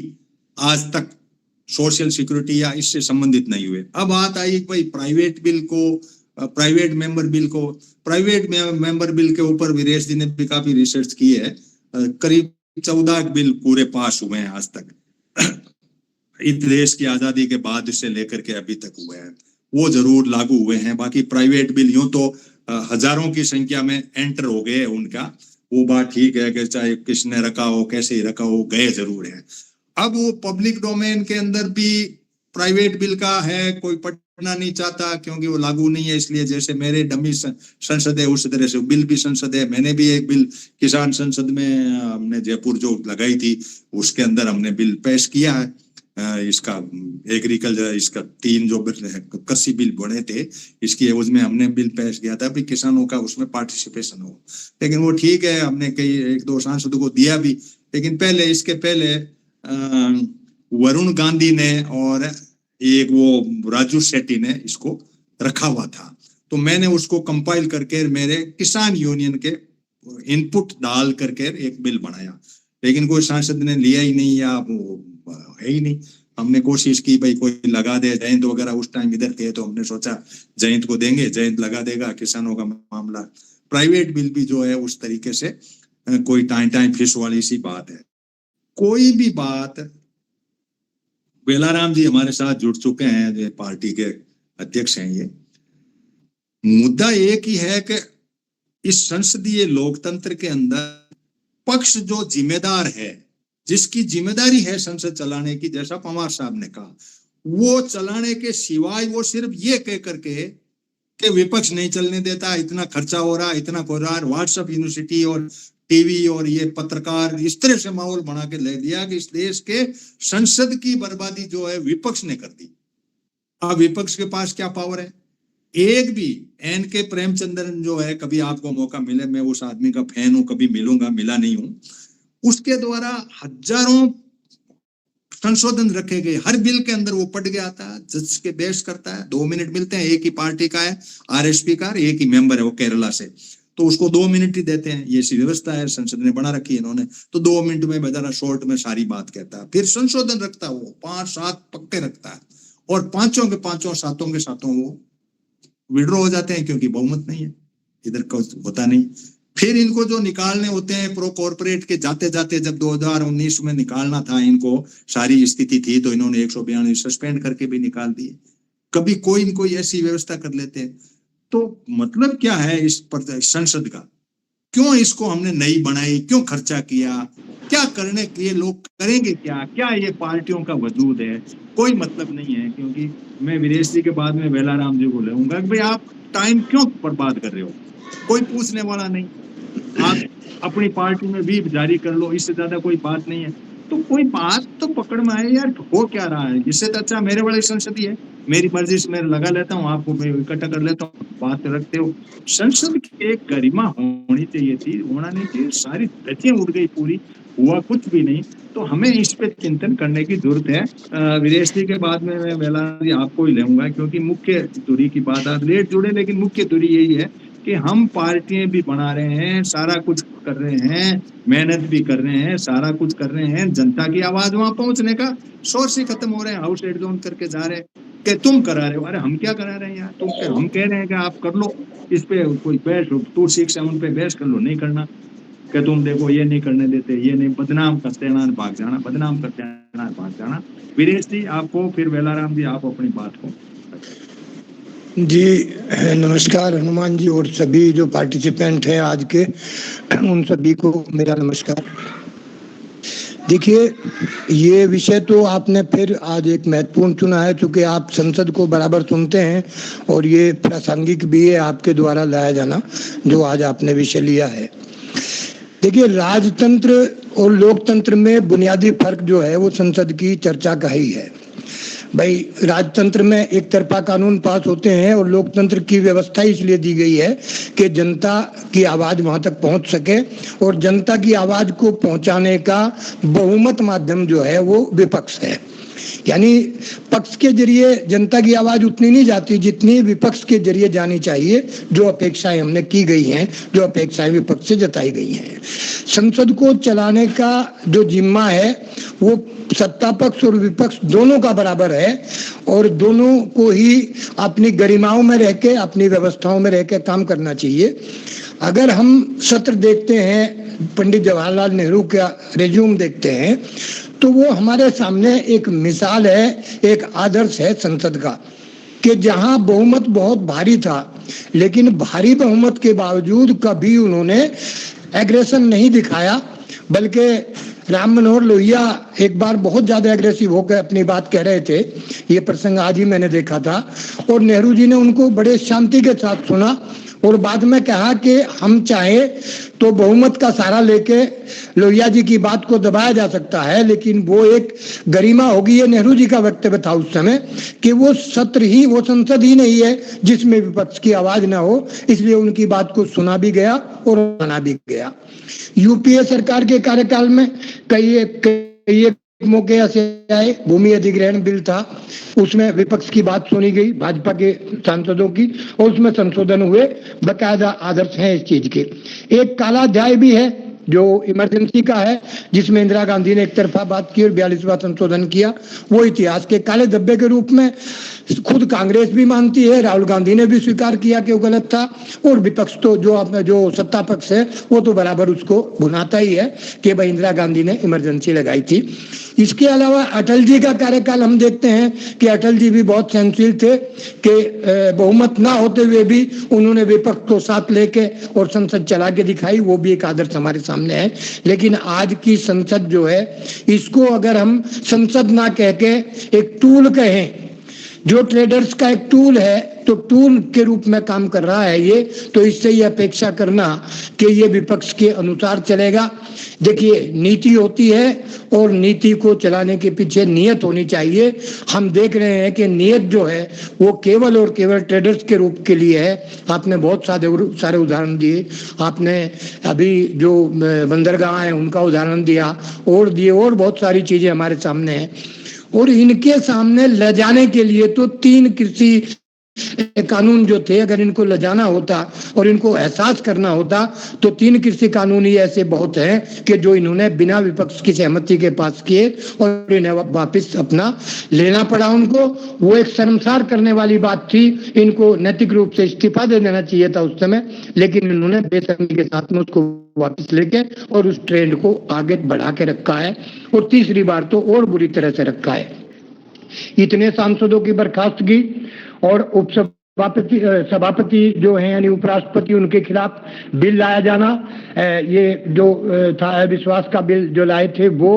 [SPEAKER 1] आज तक सोशल सिक्योरिटी या इससे संबंधित नहीं हुए। अब बात आई भाई प्राइवेट बिल को, प्राइवेट मेंबर बिल को। प्राइवेट मेंबर बिल के ऊपर वीरेश जी ने भी काफी रिसर्च की है, करीब 14 बिल पूरे पास हुए हैं आज तक इस देश की आजादी के बाद से लेकर के अभी तक हुए हैं, वो जरूर लागू हुए हैं। बाकी प्राइवेट बिल यूं तो हजारों की संख्या में एंटर हो गए उनका, वो बात ठीक है कि चाहे किसने रखा हो, कैसे ही रखा हो, गए जरूर है। अब वो पब्लिक डोमेन के अंदर भी प्राइवेट बिल का है, कोई पढ़ना नहीं चाहता क्योंकि वो लागू नहीं है, इसलिए जैसे मेरे डमी संसद है उस तरह से बिल भी संसद है। मैंने भी एक बिल किसान संसद में हमने जयपुर जो लगाई थी उसके अंदर हमने बिल पेश किया है, इसका एग्रीकल्चर, इसका 3 जो कृषि बिल बने थे, इसकी एवज में हमने बिल पेश किया था भी किसानों का उसमें पार्टिसिपेशन हो। लेकिन वो ठीक है, हमने कई 1-2 सांसदों को दिया भी, लेकिन पहले, इसके पहले वरुण गांधी ने और एक वो राजू शेट्टी ने इसको रखा हुआ था, तो मैंने उसको कंपाइल करके मेरे किसान यूनियन के इनपुट डाल करके एक बिल बनाया, लेकिन कोई सांसद ने लिया ही नहीं या वो है ही नहीं। हमने कोशिश की भाई कोई लगा दे, जयंत वगैरह उस टाइम इधर थे, तो हमने सोचा जयंत को देंगे, जयंत लगा देगा, किसानों का मामला। प्राइवेट बिल भी जो है उस तरीके से कोई टाइम फिश वाली सी बात है। कोई भी बात, बेलाराम जी हमारे साथ जुड़ चुके हैं, जो पार्टी के अध्यक्ष हैं, ये मुद्दा एक ही है कि इस संसदीय लोकतंत्र के अंदर पक्ष जो जिम्मेदार है, जिसकी जिम्मेदारी है संसद चलाने की, जैसा पवार साहब ने कहा, वो चलाने के सिवाय वो सिर्फ ये कह करके कि विपक्ष नहीं चलने देता, इतना खर्चा हो रहा, इतना हो रहा, व्हाट्सएप यूनिवर्सिटी और टीवी और ये पत्रकार इस तरह से माहौल बना के ले दिया कि इस देश के संसद की बर्बादी जो है विपक्ष ने कर दी। अब विपक्ष के पास क्या पावर है? एक भी एन.के. प्रेमचंद्रन जो है, कभी आपको मौका मिले, मैं उस आदमी का फैन हूं, कभी मिलूंगा, मिला नहीं हूं, उसके द्वारा हजारों संशोधन रखे गए, हर बिल के अंदर वो पढ़ के आता है, जज के बहस करता है, 2 मिनट मिलते हैं, एक ही पार्टी का है आरएसपी का, एक ही मेंबर है वो केरला से, तो उसको 2 मिनट ही देते हैं। ये सी व्यवस्था है, संसद ने बना रखी है इन्होंने, तो 2 मिनट में बेचारा शॉर्ट में सारी बात कहता है। फिर संशोधन रखता है वो 5-7 पक्के रखता है, और पांचों के पांचों, सातों के सातों वो विड्रॉ हो जाते हैं, क्योंकि बहुमत नहीं है, इधर का होता नहीं। फिर इनको जो निकालने होते हैं प्रो कॉर्पोरेट के, जाते जाते जब 2019 में निकालना था इनको, सारी स्थिति थी, तो इन्होंने 142 सस्पेंड करके भी निकाल दिए। कभी कोई न कोई ऐसी व्यवस्था कर लेते हैं। तो मतलब क्या है इस संसद का? क्यों इसको हमने नई बनाई, क्यों खर्चा किया, क्या करने के लिए, लोग करेंगे क्या, क्या ये पार्टियों का वजूद है? कोई मतलब नहीं है। क्योंकि मैं वीरेश जी के बाद में बेलाराम जी को लेऊंगा कि भाई आप टाइम क्यों बर्बाद कर रहे हो? कोई पूछने वाला नहीं, आप अपनी पार्टी में भी जारी कर लो, इससे ज्यादा कोई बात नहीं है। तो कोई बात तो पकड़ में आए यार, हो क्या रहा है? इससे तो अच्छा मेरे वाले संसद ही है, मेरी मर्जी से मैं लगा लेता हूँ, आपको मैं इकट्ठा कर लेता हूँ, बात रखते हो। संसद की एक गरिमा होनी चाहिए थी, होना नहीं चाहिए। सारी धज्जियां उड़ गई, पूरी हुआ कुछ भी नहीं। तो हमें इस पे चिंतन करने की जरूरत है। वीरेश जी के बाद में मैं बेला जी आपको ही लेऊंगा, क्योंकि मुख्य दूरी की बात, आप लेट जुड़े, लेकिन मुख्य दूरी यही है कि हम पार्टियां भी बना रहे हैं, सारा कुछ कर रहे हैं, मेहनत भी कर रहे हैं, सारा कुछ कर रहे हैं, जनता की आवाज वहां पहुंचने का सोर्स ही खत्म हो रहे हैं, हाउस एडजॉर्न करके जा रहे हैं कि तुम करा रहे हो। अरे हम क्या करा रहे हैं यार, हम कह रहे हैं कि आप कर लो, इस पे कोई बहस 267 पे बहस कर लो, नहीं करना कि तुम देखो ये नहीं करने देते, ये नहीं, बदनाम करते ना भाग जाना, बदनाम करते ना भाग जाना। वीरेश जी आपको, फिर बेलाराम जी आप अपनी बात को।
[SPEAKER 3] जी नमस्कार हनुमान जी, और सभी जो पार्टिसिपेंट हैं आज के, उन सभी को मेरा नमस्कार। देखिए, ये विषय तो आपने फिर आज एक महत्वपूर्ण चुना है, क्योंकि आप संसद को बराबर सुनते हैं और ये प्रासंगिक भी है आपके द्वारा लाया जाना, जो आज आपने विषय लिया है। देखिए, राजतंत्र और लोकतंत्र में बुनियादी फर्क जो है वो संसद की चर्चा का ही है। भाई, राजतंत्र में एक तरफा कानून पास होते हैं, और लोकतंत्र की व्यवस्था इसलिए दी गई है कि जनता की आवाज वहां तक पहुंच सके, और जनता की आवाज को पहुंचाने का बहुमत माध्यम जो है वो विपक्ष है। यानी पक्ष के जरिए जनता की आवाज उतनी नहीं जाती जितनी विपक्ष के जरिए जानी चाहिए, जो अपेक्षाएं हमने की गई हैं, जो अपेक्षाएं विपक्ष से जताई गई हैं। संसद को चलाने का जो जिम्मा है वो सत्ता पक्ष और विपक्ष दोनों का बराबर है, और दोनों को ही अपनी गरिमाओं में रह के, अपनी व्यवस्थाओं में रह के काम करना चाहिए। अगर हम सत्र देखते हैं, पंडित जवाहरलाल नेहरू का रिज्यूम देखते हैं, तो वो हमारे सामने एक मिसाल है, एक आदर्श है संसद का, कि जहां बहुमत बहुत भारी था, लेकिन भारी बहुमत के बावजूद कभी उन्होंने एग्रेशन नहीं दिखाया, बल्कि राम मनोहर लोहिया एक बार बहुत ज्यादा एग्रेसिव होकर अपनी बात कह रहे थे, ये प्रसंग आज ही मैंने देखा था, और नेहरू जी ने उनको बड़े शांति के साथ सुना, और बाद में कहा कि हम चाहे तो बहुमत का सहारा लेके लोहिया जी की बात को दबाया जा सकता है, लेकिन वो एक गरिमा होगी, ये नेहरू जी का वक्तव्य था उस समय, कि वो सत्र ही, वो संसद ही नहीं है जिसमें विपक्ष की आवाज ना हो। इसलिए उनकी बात को सुना भी गया और माना भी गया। यूपीए सरकार के कार्यकाल में कई मौके से आए, भूमि अधिग्रहण बिल था, उसमें विपक्ष की बात सुनी गई, भाजपा के सांसदों की, और उसमें संशोधन हुए, बकायदा आदर्श हैं इस चीज के। एक काला अध्याय भी है जो इमरजेंसी का है, जिसमें इंदिरा गांधी ने एक तरफा बात की और 42वां संशोधन किया। वो इतिहास के काले धब्बे के रूप में खुद कांग्रेस भी मानती है, राहुल गांधी ने भी स्वीकार किया कि वो गलत था, और विपक्ष तो जो सत्ता पक्ष है वो तो बराबर उसको भुनाता ही है कि भाई इंदिरा गांधी ने इमरजेंसी लगाई थी। इसके अलावा अटल जी का कार्यकाल हम देखते हैं कि अटल जी भी बहुत सहनशील थे कि बहुमत ना होते हुए भी उन्होंने विपक्ष को साथ लेके और संसद चला के दिखाई, वो भी एक आदर्श हमारे सामने है। लेकिन आज की संसद जो है, इसको अगर हम संसद ना कह के एक टूल कहें, जो ट्रेडर्स का एक टूल है, तो टूल के रूप में काम कर रहा है ये, तो इससे ये अपेक्षा करना कि ये विपक्ष के अनुसार चलेगा। देखिए, नीति होती है और नीति को चलाने के पीछे नियत होनी चाहिए। हम देख रहे हैं कि नियत जो है वो केवल और केवल ट्रेडर्स के रूप के लिए है। आपने बहुत सारे उदाहरण दिए, आपने अभी जो बंदरगाह है उनका उदाहरण दिया, और दिए, और बहुत सारी चीजें हमारे सामने हैं। और इनके सामने ले जाने के लिए तो 3 कृषि कानून जो थे, अगर इनको ले जाना होता और इनको एहसास करना होता, तो 3 कृषि कानून ही ऐसे बहुत हैं कि जो इन्होंने बिना विपक्ष की सहमति के पास किए और इन्हें वापस अपना लेना पड़ा उनको। वो एक शर्मसार करने वाली बात थी, इनको नैतिक रूप से इस्तीफा दे देना चाहिए था उस समय, लेकिन इन्होंने बेशर्मी के साथ में उसको वापस लेके और उस ट्रेंड को आगे बढ़ा के रखा है, और तीसरी बार तो और बुरी तरह से रखा है। इतने सांसदों की बर्खास्तगी और सभापति जो हैं यानी उपराष्ट्रपति, उनके खिलाफ बिल लाया जाना, ये जो था विश्वास का बिल जो लाए थे वो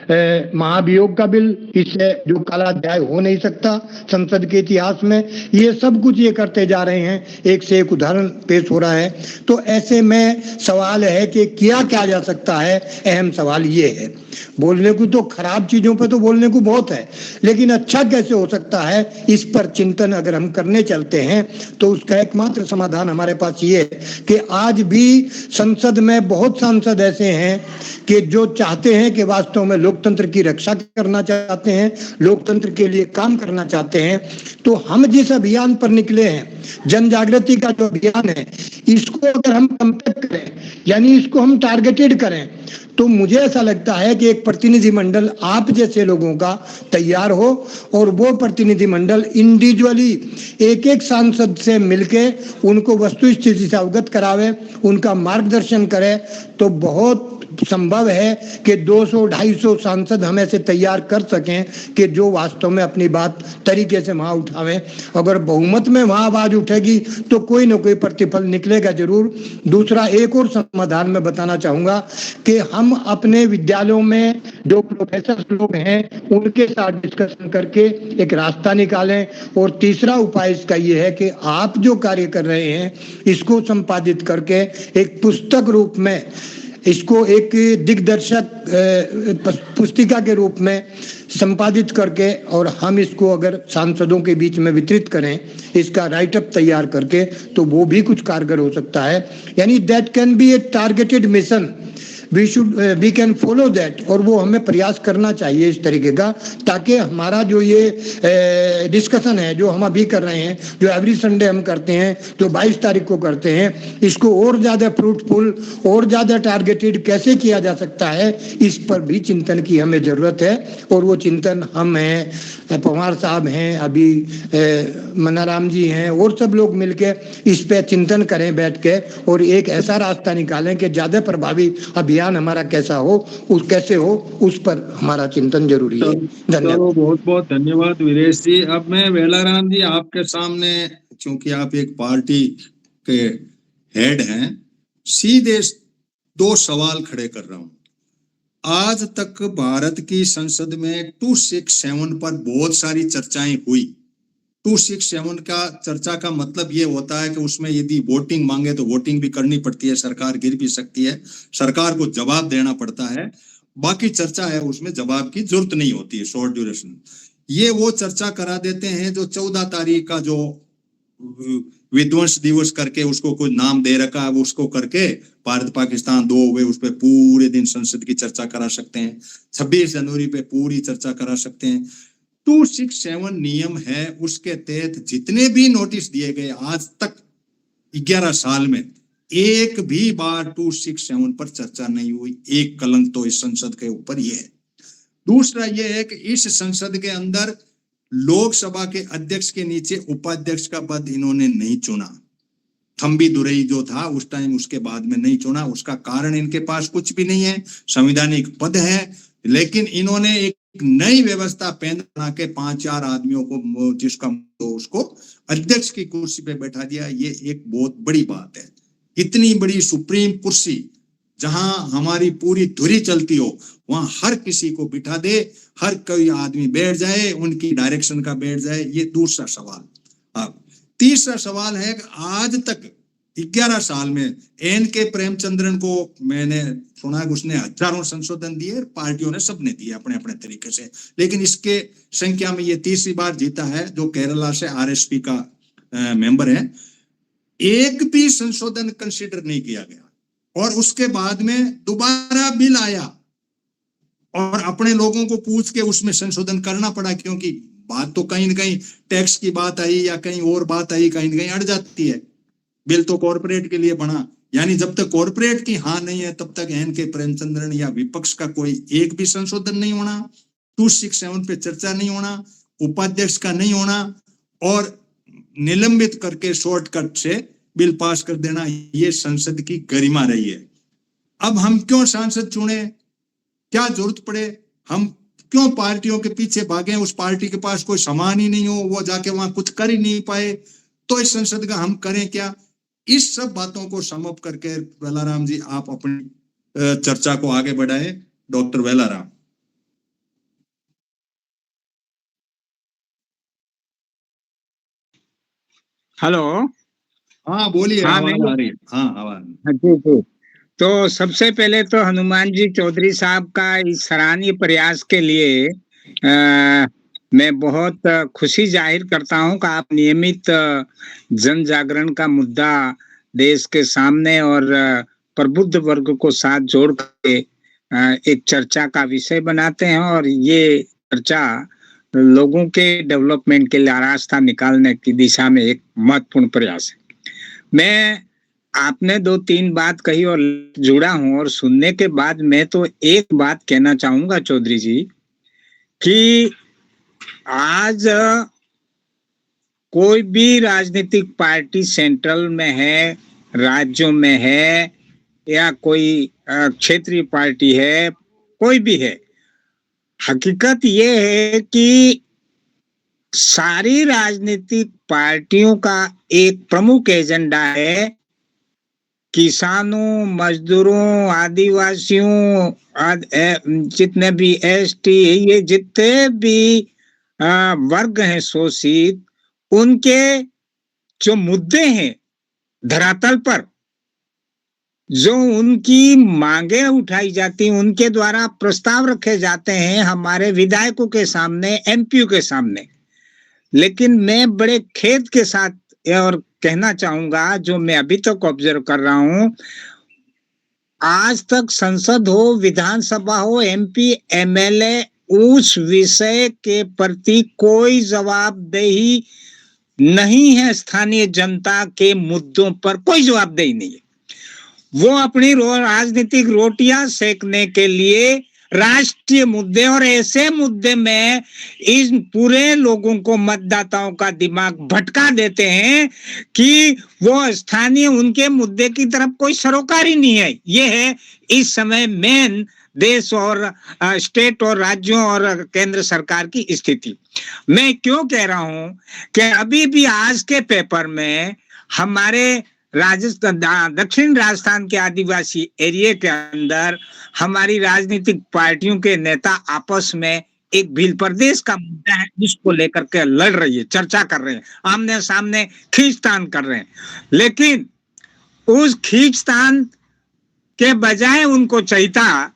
[SPEAKER 3] महाभियोग का बिल, इससे जो काला अध्याय हो नहीं सकता संसद के इतिहास में। ये सब कुछ ये करते जा रहे हैं, एक से एक उदाहरण पेश हो रहा है। तो ऐसे में सवाल है कि क्या जा सकता है। अहम सवाल ये है, बोलने को तो खराब चीजों पर तो बोलने को बहुत है, लेकिन अच्छा कैसे हो सकता है, इस पर चिंतन अगर हम करने चलते हैं तो उसका एकमात्र समाधान हमारे पास ये है कि आज भी संसद में बहुत सांसद ऐसे हैं कि जो चाहते हैं कि वास्तव में लोकतंत्र की रक्षा करना चाहते हैं, लोकतंत्र के लिए काम करना चाहते हैं। तो हम जिस अभियान पर निकले हैं, जन जागृति का जो अभियान है, इसको अगर हम कंपेक्ट करें, यानी इसको हम टारगेटेड करें, तो मुझे ऐसा लगता है कि एक प्रतिनिधिमंडल आप जैसे लोगों का तैयार हो, और वो प्रतिनिधिमंडल इंडिविजुअली एक एक सांसद से मिलके उनको वस्तुस्थिति से अवगत करावे, उनका मार्गदर्शन करे, तो बहुत संभव है कि 200-250 सांसद हम ऐसे तैयार कर सकें कि जो वास्तव में अपनी बात तरीके से वहां उठावें। अगर बहुमत में वहां आवाज उठेगी तो कोई ना कोई प्रतिफल निकलेगा जरूर। दूसरा, एक और समाधान मैं बताना चाहूंगा कि हम अपने विद्यालयों में जो प्रोफेसर लोग हैं उनके साथ डिस्कशन करके एक रास्ता निकालें। और तीसरा उपाय इसका ये है कि आप जो कार्य कर रहे हैं इसको संपादित करके एक पुस्तक रूप में, इसको एक दिग्दर्शक पुस्तिका के रूप में संपादित करके, और हम इसको अगर सांसदों के बीच में वितरित करें, इसका राइटअप तैयार करके, तो वो भी कुछ कारगर हो सकता है। यानी that can be a targeted mission, we can follow that, और वो हमें प्रयास करना चाहिए इस तरीके का, ताकि हमारा जो ये डिस्कशन है जो हम अभी कर रहे हैं, जो एवरी संडे हम करते हैं, जो 22 तारीख को करते हैं, इसको और ज़्यादा फ्रूटफुल और ज़्यादा टारगेटेड कैसे किया जा सकता है, इस पर भी चिंतन की हमें ज़रूरत है। और वो चिंतन हम हैं, पवार साहब हैं, अभी मनाराम जी हैं, और सब लोग मिलके इस पे चिंतन करें बैठ के, और एक ऐसा रास्ता निकालें कि ज़्यादा प्रभावी अभियान हमारा कैसा हो, कैसे हो, उस पर हमारा चिंतन जरूरी है। धन्यवाद।
[SPEAKER 1] बहुत बहुत धन्यवाद वीरेश जी। अब मैं वेलाराम जी आपके सामने, क्योंकि आप एक पार्टी के हेड हैं, सीधे 2 सवाल खड़े कर रहा हूं। आज तक भारत की संसद में 267 पर बहुत सारी चर्चाएं हुई। 267 का चर्चा का मतलब ये होता है कि उसमें यदि वोटिंग मांगे तो वोटिंग भी करनी पड़ती है, सरकार गिर भी सकती है, सरकार को जवाब देना पड़ता है। बाकी चर्चा है उसमें जवाब की जरूरत नहीं होती है, शॉर्ट ड्यूरेशन। ये वो चर्चा करा देते हैं जो 14 तारीख का जो विध्वंस दिवस करके उसको कुछ नाम दे रखा है, उसको करके भारत पाकिस्तान 2 हुए, उस पर पूरे दिन संसद की चर्चा करा सकते हैं। 26 जनवरी पे पूरी चर्चा करा सकते हैं। 267 नियम है, उसके तहत जितने भी नोटिस दिए गए आज तक 11 साल में एक भी बार 267 पर चर्चा नहीं हुई। एक कलंक तो इस संसद के ऊपर ये है। दूसरा ये है कि इस संसद के अंदर लोकसभा के अध्यक्ष के नीचे उपाध्यक्ष का पद इन्होंने नहीं चुना। थम्बी दुरई जो था उस टाइम, उसके बाद में नहीं चुना। उसका कारण इनके पास कुछ भी नहीं है, संवैधानिक पद है, लेकिन इन्होंने एक नई व्यवस्था पैदा बना के 5-4 आदमियों को जिसका तो उसको अध्यक्ष की कुर्सी पे बैठा दिया। ये एक बहुत बड़ी बात है। इतनी बड़ी सुप्रीम कुर्सी जहां हमारी पूरी धुरी चलती हो, वहां हर किसी को बिठा दे, हर कोई आदमी बैठ जाए, उनकी डायरेक्शन का बैठ जाए। ये दूसरा सवाल। अब तीसरा सवाल है कि आज तक 11 साल में एन.के. प्रेमचंद्रन को मैंने सुना कि उसने हजारों संशोधन दिए, पार्टियों ने सबने दिए अपने अपने तरीके से, लेकिन इसके संख्या में ये तीसरी बार जीता है जो केरला से आरएसपी का मेंबर है। एक भी संशोधन कंसीडर नहीं किया गया और उसके बाद में दोबारा बिल आया और अपने लोगों को पूछ के उसमें संशोधन करना पड़ा, क्योंकि बात तो कहीं न कहीं टैक्स की बात आई या कहीं और बात आई, कहीं न कहीं अड़ जाती है। बिल तो कॉर्पोरेट के लिए बना, यानी जब तक कॉर्पोरेट की हाँ नहीं है तब तक एन.के. प्रेमचंद्रन या विपक्ष का कोई एक भी संशोधन नहीं होना, 267 पे चर्चा नहीं होना, उपाध्यक्ष का नहीं होना और निलंबित करके शॉर्टकट से बिल पास कर देना। ये संसद की गरिमा रही है। अब हम क्यों सांसद चुने, क्या जरूरत पड़े, हम क्यों पार्टियों के पीछे भागे, उस पार्टी के पास कोई सामान ही नहीं हो, वो जाके वहां कुछ कर ही नहीं पाए, तो इस संसद का हम करें क्या। इस सब बातों को समअप करके वेलाराम जी आप अपनी चर्चा को आगे बढ़ाएं। डॉक्टर वेलाराम।
[SPEAKER 4] हेलो।
[SPEAKER 1] हाँ बोलिए।
[SPEAKER 4] हाँ
[SPEAKER 1] आवाज
[SPEAKER 4] नहीं,
[SPEAKER 1] आ रही है। हाँ आवाज।
[SPEAKER 4] जी जी। तो सबसे पहले तो हनुमान जी चौधरी साहब का इस सराहनीय प्रयास के लिए मैं बहुत खुशी जाहिर करता हूं कि आप नियमित जन जागरण का मुद्दा देश के सामने और प्रबुद्ध वर्ग को साथ जोड़ के एक चर्चा का विषय बनाते हैं और ये चर्चा लोगों के डेवलपमेंट के लिए रास्ता निकालने की दिशा में एक महत्वपूर्ण प्रयास है। मैं आपने 2-3 बात कही और जुड़ा हूं और सुनने के बाद मैं तो एक बात कहना चाहूंगा चौधरी जी कि आज कोई भी राजनीतिक पार्टी सेंट्रल में है, राज्यों में है या कोई क्षेत्रीय पार्टी है, कोई भी है, हकीकत ये है कि सारी राजनीतिक पार्टियों का एक प्रमुख एजेंडा है किसानों, मजदूरों, आदिवासियों, जितने भी एसटी, ये जितने भी वर्ग हैं शोषित, उनके जो मुद्दे हैं धरातल पर, जो उनकी मांगे उठाई जाती हैं, उनके द्वारा प्रस्ताव रखे जाते हैं हमारे विधायकों के सामने, एमपीओ के सामने। लेकिन मैं बड़े खेद के साथ और कहना चाहूंगा, जो मैं अभी तक ऑब्जर्व कर रहा हूं, आज तक संसद हो, विधानसभा हो, एमपी, एमएलए उस विषय के प्रति कोई जवाबदेही नहीं है। स्थानीय जनता के मुद्दों पर कोई जवाबदेही नहीं है। वो अपनी राजनीतिक रोटियां सेकने के लिए राष्ट्रीय मुद्दे और ऐसे मुद्दे में इन पूरे लोगों को, मतदाताओं का दिमाग भटका देते हैं कि वो स्थानीय उनके मुद्दे की तरफ कोई सरोकारी नहीं है। ये है इस समय मेन देश और स्टेट और राज्यों और केंद्र सरकार की स्थिति। मैं क्यों कह रहा हूं कि अभी भी आज के पेपर में हमारे राजस्थान, दक्षिण राजस्थान के आदिवासी एरिया के अंदर हमारी राजनीतिक पार्टियों के नेता आपस में एक भील प्रदेश का मुद्दा है, उसको लेकर के लड़ रही है, चर्चा कर रहे हैं, आमने सामने खींचतान कर रहे हैं। लेकिन उस खींचतान के बजाय उनको चाहिए,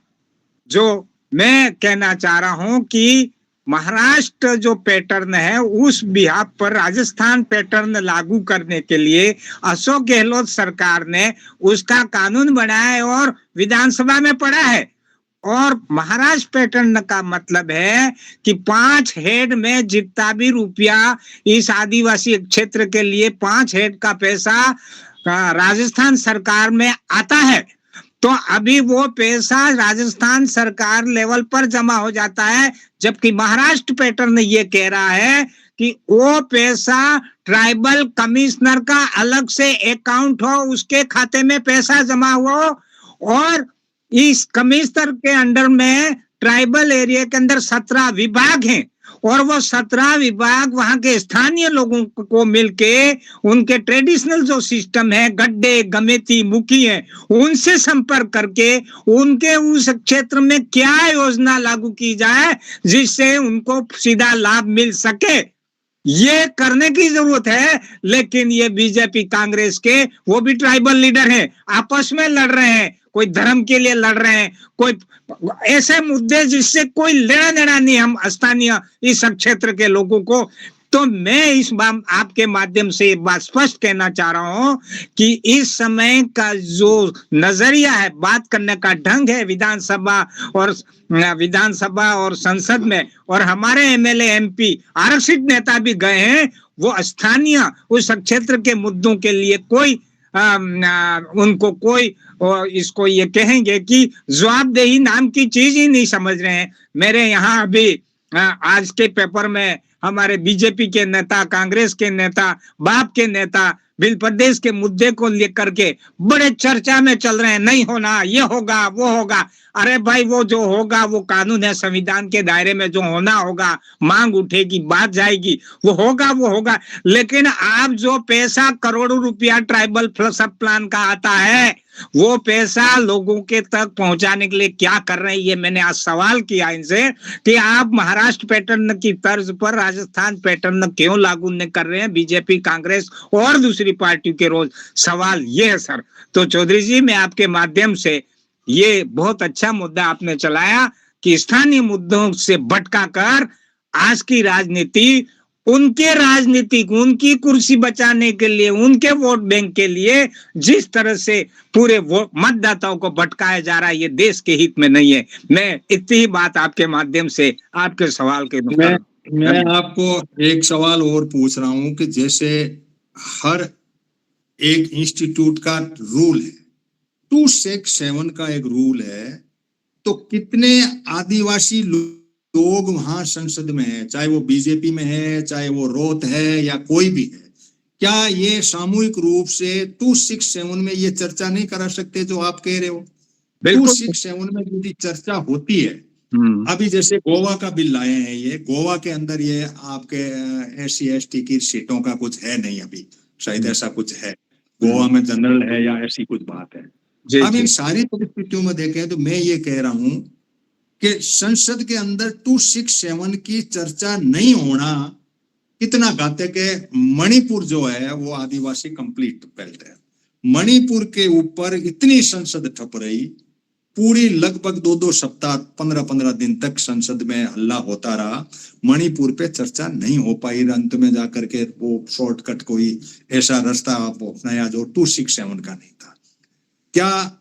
[SPEAKER 4] जो मैं कहना चाह रहा हूं कि महाराष्ट्र जो पैटर्न है उस बिहार पर राजस्थान पैटर्न लागू करने के लिए अशोक गहलोत सरकार ने उसका कानून बनाया है और विधानसभा में पड़ा है। और महाराष्ट्र पैटर्न का मतलब है कि 5 हेड में जितना भी रुपया इस आदिवासी क्षेत्र के लिए 5 हेड का पैसा राजस्थान सरकार में आता है, तो अभी वो पैसा राजस्थान सरकार लेवल पर जमा हो जाता है, जबकि महाराष्ट्र पैटर्न ये कह रहा है कि वो पैसा ट्राइबल कमिश्नर का अलग से अकाउंट हो, उसके खाते में पैसा जमा हुआ हो। और इस कमिश्नर के अंडर में ट्राइबल एरिया के अंदर 17 विभाग हैं और वो 17 विभाग वहां के स्थानीय लोगों को मिलके उनके ट्रेडिशनल जो सिस्टम है, गड्ढे, गमेती, मुखी है, उनसे संपर्क करके उनके उस क्षेत्र में क्या योजना लागू की जाए जिससे उनको सीधा लाभ मिल सके, ये करने की जरूरत है। लेकिन ये बीजेपी कांग्रेस के वो भी ट्राइबल लीडर हैं, आपस में लड़ रहे हैं, कोई धर्म के लिए लड़ रहे हैं, कोई ऐसे मुद्दे जिससे कोई लेना देना नहीं हम स्थानीय इस क्षेत्र के लोगों को। तो मैं इस बात आपके माध्यम से एक बात स्पष्ट कहना चाह रहा हूं कि इस समय का जो नजरिया है, बात करने का ढंग है विधानसभा और संसद में, और हमारे एमएलए एमपी आरक्षित नेता भी गए हैं, वो स्थानीय उस क्षेत्र के मुद्दों के लिए कोई उनको कोई इसको ये कहेंगे कि जवाबदेही नाम की चीज ही नहीं समझ रहे हैं। मेरे यहाँ अभी आज के पेपर में हमारे बीजेपी के नेता, कांग्रेस के नेता, बाप के नेता बिल प्रदेश के मुद्दे को लेकर के बड़े चर्चा में चल रहे हैं, नहीं होना, ये होगा, वो होगा। अरे भाई, वो जो होगा वो कानून है, संविधान के दायरे में जो होना होगा, मांग उठेगी, बात जाएगी, वो होगा। लेकिन आप जो पैसा करोड़ों रुपया ट्राइबल सब प्लान का आता है, वो पैसा लोगों के तक पहुंचाने के लिए क्या कर रहे हैं, ये मैंने आज सवाल किया इनसे कि आप महाराष्ट्र पैटर्न की तर्ज पर राजस्थान पैटर्न क्यों लागू नहीं कर रहे हैं, बीजेपी, कांग्रेस और दूसरी पार्टी के रोज। सवाल ये है सर। तो चौधरी जी, मैं आपके माध्यम से, ये बहुत अच्छा मुद्दा आपने चलाया कि स्थानीय मुद्दों से भटका कर आज की राजनीति उनके राजनीतिक, उनकी कुर्सी बचाने के लिए, उनके वोट बैंक के लिए जिस तरह से पूरे मतदाताओं को भटकाया जा रहा है, ये देश के हित में नहीं है। मैं इतनी ही बात आपके माध्यम से आपके सवाल के
[SPEAKER 1] मैं आपको एक सवाल और पूछ रहा हूं कि जैसे हर एक इंस्टीट्यूट का रूल है, 267 का एक रूल है, तो कितने आदिवासी लोग वहां संसद में है, चाहे वो बीजेपी में है, चाहे वो रोत है या कोई भी है, क्या ये सामूहिक रूप से 267 में ये चर्चा नहीं करा सकते जो आप कह रहे हो? 267 में यदि चर्चा होती है, अभी जैसे गोवा का बिल लाए हैं, ये गोवा के अंदर ये आपके SC/ST की सीटों का कुछ है नहीं, अभी शायद ऐसा कुछ है, गोवा में जनरल है या ऐसी कुछ बात है। अब इन सारी परिस्थितियों में देखें तो मैं ये कह रहा हूं कि संसद के अंदर 267 की चर्चा नहीं होना कितना घातक है। मणिपुर जो है वो आदिवासी कंप्लीट बेल्ट है, मणिपुर के ऊपर इतनी संसद ठप रही, पूरी लगभग 2-2 सप्ताह, 15-15 दिन तक संसद में हल्ला होता रहा, मणिपुर पे चर्चा नहीं हो पाई। अंत में जाकर के वो शॉर्टकट कोई ऐसा रास्ता अपनाया जो 267 का नहीं था। क्या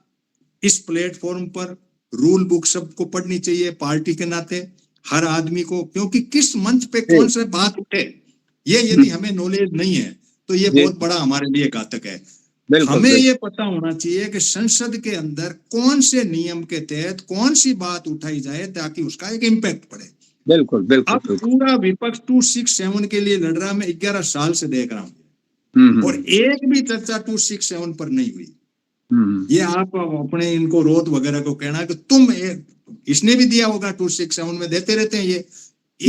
[SPEAKER 1] इस प्लेटफॉर्म पर रूल बुक सबको पढ़नी चाहिए पार्टी के नाते, हर आदमी को? क्योंकि किस मंच पे कौन सा बात उठे, ये यदि हमें नॉलेज नहीं है तो ये बहुत बड़ा हमारे लिए घातक है। हमें ये पता होना चाहिए कि संसद के अंदर कौन से नियम के तहत कौन सी बात उठाई जाए ताकि उसका एक इम्पैक्ट पड़े।
[SPEAKER 4] बिल्कुल।
[SPEAKER 1] अब पूरा विपक्ष 267 के लिए लड़ रहा, मैं 11 साल से देख रहा हूँ और एक भी चर्चा 267 पर नहीं हुई। ये आप अपने इनको रोत वगैरह को कहना कि तुम इसने भी दिया होगा 267 में, देते रहते हैं, ये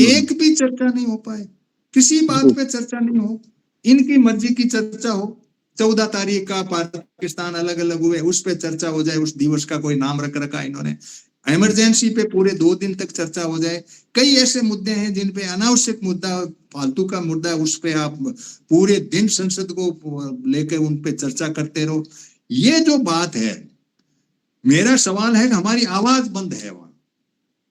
[SPEAKER 1] एक भी चर्चा नहीं हो पाए, किसी बात पे चर्चा नहीं हो, इनकी मर्जी की चर्चा हो। 14 तारीख का पाकिस्तान अलग अलग हुए, उस पे चर्चा हो जाए, उस दिवस का कोई नाम रख रखा इन्होंने, इमरजेंसी पे पूरे 2 दिन तक चर्चा हो जाए। कई ऐसे मुद्दे हैं जिन पे अनावश्यक मुद्दा, फालतू का मुद्दा, उस पे आप पूरे दिन संसद को लेकर उन पे चर्चा करते रहो। ये जो बात है, मेरा सवाल है कि हमारी आवाज बंद है वहां,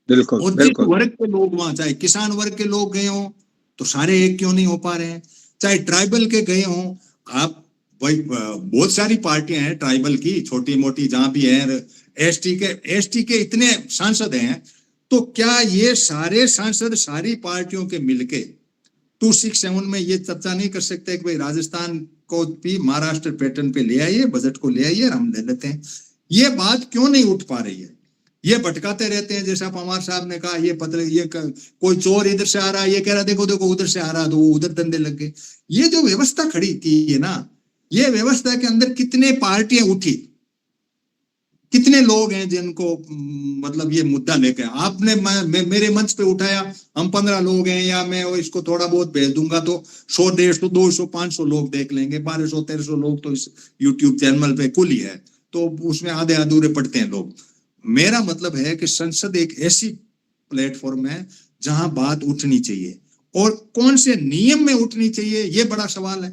[SPEAKER 4] बिल्कुल
[SPEAKER 1] और जिस
[SPEAKER 4] बिल्कुल
[SPEAKER 1] वर्ग के लोग वहां, चाहे किसान वर्ग के लोग गए हों तो सारे एक क्यों नहीं हो पा रहे हैं, चाहे ट्राइबल के गए हों, आप वही बहुत सारी पार्टियां हैं ट्राइबल की छोटी मोटी जहां भी है, एसटी के इतने सांसद हैं, तो क्या ये सारे सांसद सारी पार्टियों के मिलके 267 में ये चर्चा नहीं कर सकते कि भाई राजस्थान को भी महाराष्ट्र पैटर्न पे ले आइए, बजट को ले आइए, हम ले लेते हैं। ये बात क्यों नहीं उठ पा रही है? ये भटकाते रहते हैं, जैसा पवार साहब ने कहा, ये पतले, ये कोई चोर इधर से आ रहा है, ये कह रहा देखो देखो उधर से आ रहा, तो वो उधर धंधे लग गए। ये जो व्यवस्था खड़ी की है ना, ये व्यवस्था के अंदर कितने पार्टियां उठी, कितने लोग हैं जिनको मतलब ये मुद्दा लेके आपने मेरे मंच पे उठाया, हम 15 लोग हैं, या मैं इसको थोड़ा बहुत भेज दूंगा तो 100 150 200 500 लोग देख लेंगे, 1200 1300 लोग तो इस यूट्यूब चैनल पे कुल ही है, तो उसमें आधे अधूरे पड़ते हैं लोग। मेरा मतलब है कि संसद एक ऐसी प्लेटफॉर्म है जहां बात उठनी चाहिए, और कौन से नियम में उठनी चाहिए ये बड़ा सवाल है।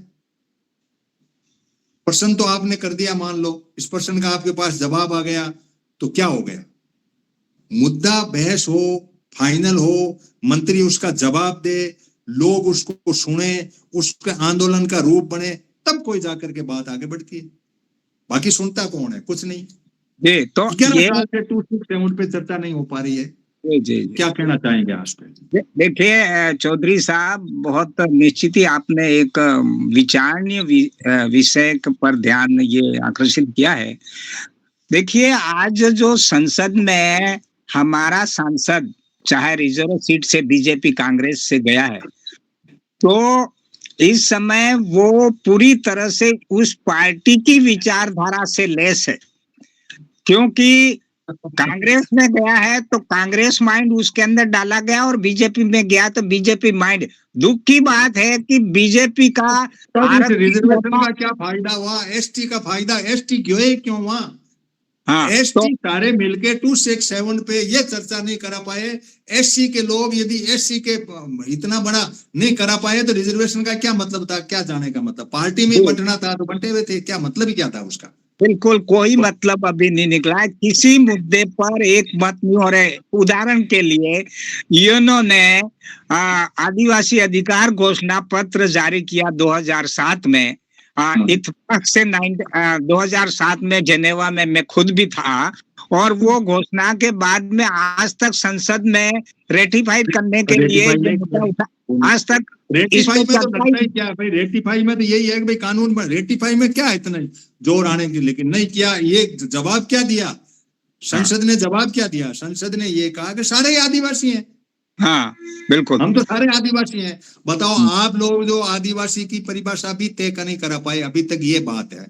[SPEAKER 1] प्रश्न तो आपने कर दिया, मान लो इस प्रश्न का आपके पास जवाब आ गया तो क्या हो गया, मुद्दा बहस हो, फाइनल हो, मंत्री उसका जवाब दे, लोग उसको सुने, उसके आंदोलन का रूप बने, तब कोई जाकर के बात आगे बढ़ती है। बाकी सुनता कौन है? कुछ नहीं।
[SPEAKER 4] जी, तो
[SPEAKER 1] 11 साल से 267 पे चर्चा नहीं हो पा रही है।
[SPEAKER 4] जी,
[SPEAKER 1] क्या कहना चाहेंगे आज पे?
[SPEAKER 4] देखिए चौधरी साहब, बहुत निश्चित ही आपने एक विचारणीय विषय पर ध्यान ये आकर्षित किया है। देखिए आज जो संसद में हमारा सांसद चाहे रिजर्व सीट से बीजेपी कांग्रेस से गया है, तो इस समय वो पूरी तरह से उस पार्टी की विचारधारा से लैस है, क्योंकि कांग्रेस में गया है तो कांग्रेस माइंड उसके अंदर डाला गया, और बीजेपी में गया तो बीजेपी माइंड। दुख की बात है कि बीजेपी का
[SPEAKER 1] रिजर्वेशन का क्या फायदा हुआ, एसटी का फायदा, एसटी क्यों हुआ?
[SPEAKER 4] हाँ,
[SPEAKER 1] एसटी सारे मिलके 267 पे ये चर्चा नहीं करा पाए। एससी के लोग यदि एससी के इतना बड़ा नहीं करा पाए तो रिजर्वेशन का क्या मतलब था? क्या जाने का मतलब? पार्टी में बंटना था तो बंटे हुए थे, क्या मतलब ही क्या था उसका?
[SPEAKER 4] बिल्कुल कोई मतलब अभी नहीं निकला है किसी मुद्दे पर, एक मत नहीं हो रहे। उदाहरण के लिए इन्होंने आदिवासी अधिकार घोषणा पत्र जारी किया 2007 में, इत्तेफाक से 2007 में जेनेवा में मैं खुद भी था, और वो घोषणा के बाद में आज तक संसद में रेटिफाई करने के लिए आज तक
[SPEAKER 1] रेटिफाई में तो लगता ही क्या भाई, रेटिफाई में तो यही है कि भाई कानून में रेटिफाई में क्या इतना जोर आने की, लेकिन नहीं किया। ये जवाब क्या दिया संसद ने? जवाब क्या दिया संसद ने? ये कहा कि सारे आदिवासी हैं।
[SPEAKER 4] हाँ बिल्कुल,
[SPEAKER 1] हम तो सारे आदिवासी हैं। बताओ आप लोग जो आदिवासी की परिभाषा भी तय नहीं करा पाए अभी तक, ये बात है।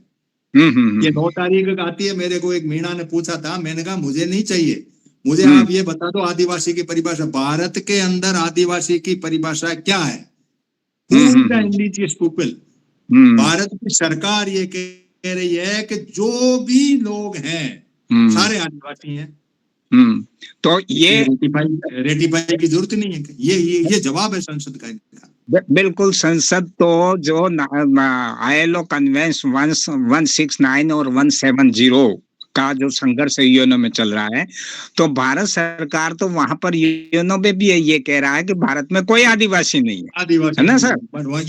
[SPEAKER 1] ये 9 तारीख आती है, मेरे को एक मीणा ने पूछा था, मैंने कहा मुझे नहीं चाहिए, मुझे आप ये बता दो आदिवासी की परिभाषा, भारत के अंदर आदिवासी की परिभाषा क्या है? Indigenous people. भारत की सरकार ये कह रही है कि जो भी लोग हैं सारे आदिवासी हैं।
[SPEAKER 4] तो ये
[SPEAKER 1] रेटिफाई की जरूरत नहीं है। ये जवाब है संसद का।
[SPEAKER 4] बिल्कुल, संसद तो जो ILO कन्वेंशन 169 और 170 का जो संघर्ष यूएनओ में चल रहा है, तो भारत सरकार तो वहां पर यूएनओ में भी ये कह रहा है कि भारत में कोई आदिवासी नहीं है,
[SPEAKER 1] आदिवासी
[SPEAKER 4] है ना सर?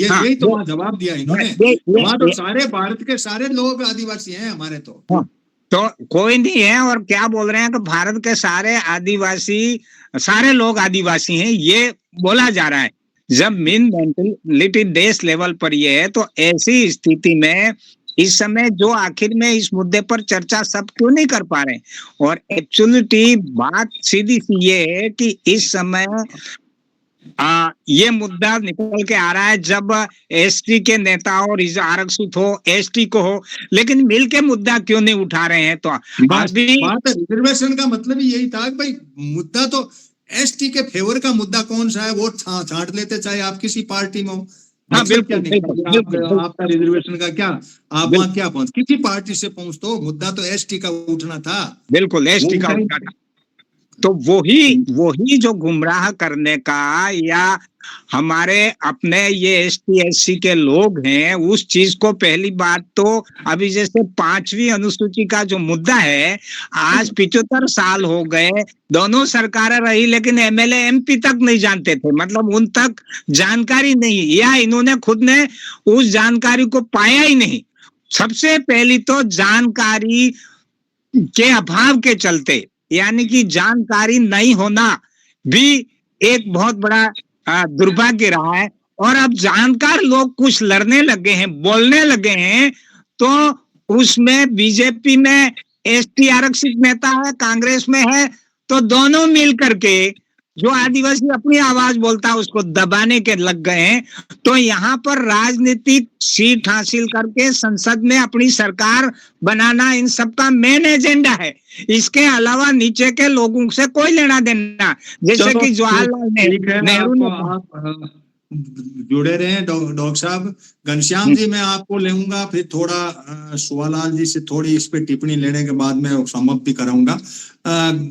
[SPEAKER 1] यही तो जवाब दिया इन्होंने। वहां तो सारे भारत के सारे लोग आदिवासी हैं, हमारे तो
[SPEAKER 4] कोई नहीं है। और क्या बोल रहे हैं कि भारत के सारे आदिवासी, सारे लोग आदिवासी हैं, ये बोला जा रहा है। जब मेन मेंटलिटी देश लेवल पर ये है, तो ऐसी स्थिति में इस समय जो आखिर में इस मुद्दे पर चर्चा सब क्यों नहीं कर पा रहे? और एक्चुअलिटी बात सीधी सी ये है कि इस समय ये मुद्दा निकल के आ रहा है जब एसटी के नेता और आरक्षित हो, एसटी को हो, लेकिन मिल के मुद्दा क्यों नहीं उठा रहे हैं? तो
[SPEAKER 1] बात रिजर्वेशन का मतलब ही यही था कि भाई मुद्दा तो एसटी के फेवर का मुद्दा कौन सा है वो छांट लेते, चाहे आप किसी पार्टी में हो।
[SPEAKER 4] हाँ, बिल्कुल,
[SPEAKER 1] आपका रिजर्वेशन का क्या, आप वहां क्या पहुंच, किसी पार्टी से पहुंच, तो मुद्दा तो एसटी का उठना था।
[SPEAKER 4] बिल्कुल, एसटी का उठना था। तो वही जो गुमराह करने का या हमारे अपने ये एसटी एससी के लोग हैं, उस चीज को पहली बात तो अभी जैसे 5वीं अनुसूची का जो मुद्दा है, आज 75 साल हो गए, दोनों सरकारें रही, लेकिन एमएलए एमपी तक नहीं जानते थे, मतलब उन तक जानकारी नहीं, या इन्होंने खुद ने उस जानकारी को पाया ही नहीं। सबसे पहली तो जानकारी के अभाव के चलते, यानी कि जानकारी नहीं होना भी एक बहुत बड़ा दुर्भाग्य रहा है। और अब जानकार लोग कुछ लड़ने लगे हैं, बोलने लगे हैं, तो उसमें बीजेपी में एसटी आरक्षित नेता है, कांग्रेस में है, तो दोनों मिल करके जो आदिवासी अपनी आवाज बोलता है उसको दबाने के लग गए हैं। तो यहाँ पर राजनीतिक सीट हासिल करके संसद में अपनी सरकार बनाना इन सबका मेन एजेंडा है। इसके अलावा नीचे के लोगों से कोई लेना देना, जैसे कि जवाहरलाल नेहरू ने
[SPEAKER 1] जुड़े रहे डॉक्टर साहब। घनश्याम जी मैं आपको लेऊंगा, फिर थोड़ा सुवालाल जी से थोड़ी इस पे टिप्पणी लेने के बाद मैं समाप्त भी कराऊंगा।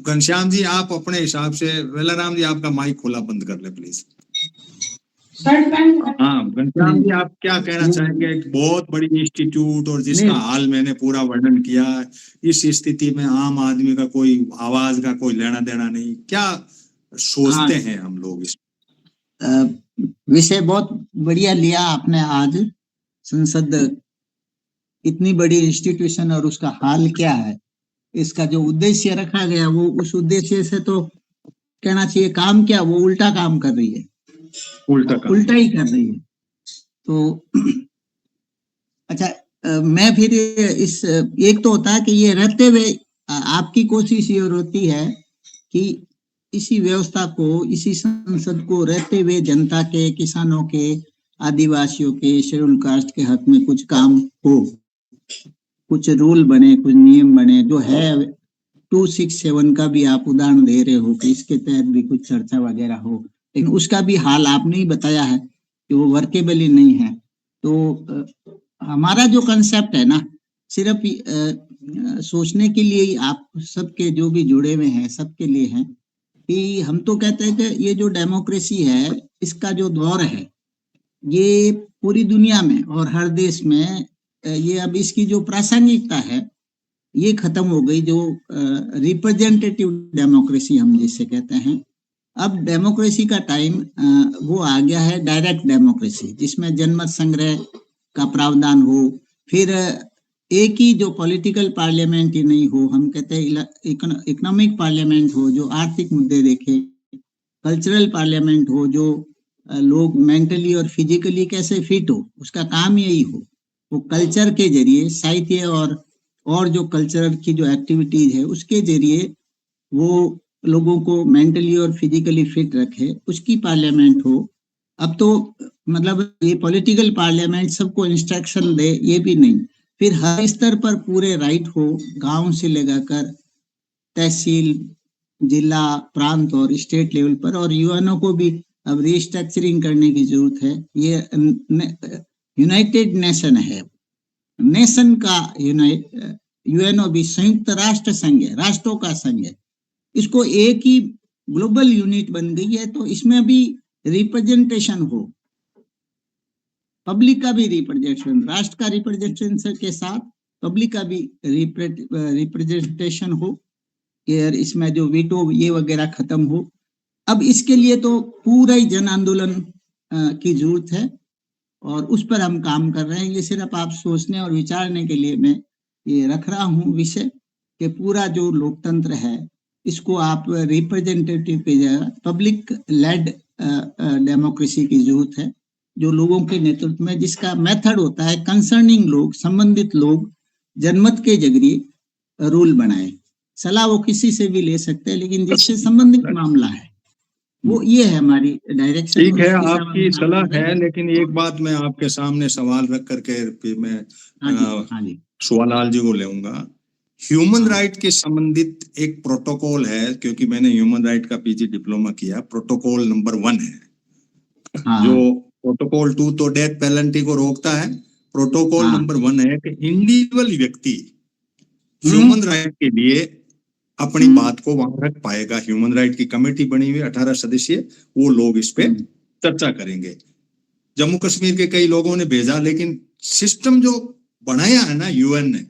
[SPEAKER 1] घनश्याम जी आप अपने हिसाब से, वेलाराम जी आपका माइक खोला बंद कर ले प्लीज। हाँ घनश्याम जी आप क्या कहना चाहेंगे? एक बहुत बड़ी इंस्टीट्यूट और जिसका हाल मैंने पूरा वर्णन किया, इस स्थिति में आम आदमी का कोई आवाज का कोई लेना देना नहीं, क्या सोचते हैं हम लोग? इस
[SPEAKER 5] विषय बहुत बढ़िया लिया आपने आज। संसद इतनी बड़ी इंस्टीट्यूशन और उसका हाल क्या है, इसका जो उद्देश्य रखा गया वो उस उद्देश्य से तो कहना चाहिए काम क्या, वो उल्टा काम कर रही है, उल्टा ही कर रही है। तो अच्छा मैं फिर इस एक तो होता है कि ये रहते हुए आपकी कोशिश ये होती है कि इसी व्यवस्था को, इसी संसद को रहते हुए जनता के, किसानों के, आदिवासियों के, शेड्यूल कास्ट के हक में कुछ काम हो, कुछ रूल बने, कुछ नियम बने। जो है 267 का भी आप उदाहरण दे रहे हो कि इसके तहत भी कुछ चर्चा वगैरह हो, लेकिन उसका भी हाल आपने ही बताया है कि वो वर्केबल ही नहीं है। तो हमारा जो कंसेप्ट है ना, सिर्फ सोचने के लिए ही आप सबके जो भी जुड़े हुए हैं सबके लिए है कि हम तो कहते हैं कि ये जो डेमोक्रेसी है, इसका जो दौर है, ये पूरी दुनिया में और हर देश में ये अब इसकी जो प्रासंगिकता है ये खत्म हो गई। जो रिप्रेजेंटेटिव डेमोक्रेसी हम जिसे कहते हैं, अब डेमोक्रेसी का टाइम वो आ गया है डायरेक्ट डेमोक्रेसी, जिसमें जनमत संग्रह का प्रावधान हो, फिर एक ही जो पॉलिटिकल पार्लियामेंट ही नहीं हो, हम कहते हैं इकोनॉमिक पार्लियामेंट हो जो आर्थिक मुद्दे देखे, कल्चरल पार्लियामेंट हो जो लोग मेंटली और फिजिकली कैसे फिट हो, उसका काम यही हो, वो कल्चर के जरिए, साहित्य और जो कल्चर की जो एक्टिविटीज है उसके जरिए वो लोगों को मेंटली और फिजिकली फिट रखे, उसकी पार्लियामेंट हो। अब तो मतलब ये पॉलिटिकल पार्लियामेंट सबको इंस्ट्रक्शन दे, ये भी नहीं, फिर हर स्तर पर पूरे राइट हो, गांव से लगाकर तहसील, जिला, प्रांत और स्टेट लेवल पर। और यूएनओ को भी अब रिस्ट्रक्चरिंग करने की जरूरत है। ये यूनाइटेड नेशन है, नेशन का यूएनओ भी संयुक्त राष्ट्र संघ है, राष्ट्रों का संघ है, इसको एक ही ग्लोबल यूनिट बन गई है। तो इसमें भी रिप्रेजेंटेशन हो, पब्लिक का भी रिप्रेजेंटेशन, राष्ट्र का रिप्रेजेंटेशन के साथ पब्लिक का भी रिप्रेजेंटेशन हो, कि इसमें जो वीटो ये वगैरह खत्म हो। अब इसके लिए तो पूरा ही जन आंदोलन की जरूरत है और उस पर हम काम कर रहे हैं। ये सिर्फ आप सोचने और विचारने के लिए मैं ये रख रहा हूँ विषय, कि पूरा जो लोकतंत्र है इसको आप रिप्रेजेंटेटिव की जगह पब्लिक लेड डेमोक्रेसी की जरूरत है, जो लोगों के नेतृत्व में, जिसका मेथड होता है कंसर्निंग लोग, संबंधित लोग जनमत के जरिए रूल बनाए। सलाह वो किसी से भी ले सकते हैं, लेकिन जिससे संबंधित मामला है वो ये है हमारी डायरेक्शन।
[SPEAKER 1] ठीक है, आपकी सलाह है, लेकिन एक बात मैं आपके सामने सवाल रख करके फिर मैं सुवालाल जी को लेऊंगा। ह्यूमन राइट के संबंधित एक प्रोटोकॉल है, क्योंकि मैंने ह्यूमन राइट का पीजी डिप्लोमा किया, प्रोटोकॉल नंबर 1 है। जो प्रोटोकॉल 2 तो डेथ पेनल्टी को रोकता है, प्रोटोकॉल नंबर 1 है कि इंडिविजुअल व्यक्ति ह्यूमन राइट के लिए अपनी बात को वहां रख पाएगा। ह्यूमन राइट की कमेटी बनी हुई 18 सदस्यीय, वो लोग इस पे चर्चा करेंगे। जम्मू कश्मीर के कई लोगों ने भेजा, लेकिन सिस्टम जो बनाया है ना यूएन ने,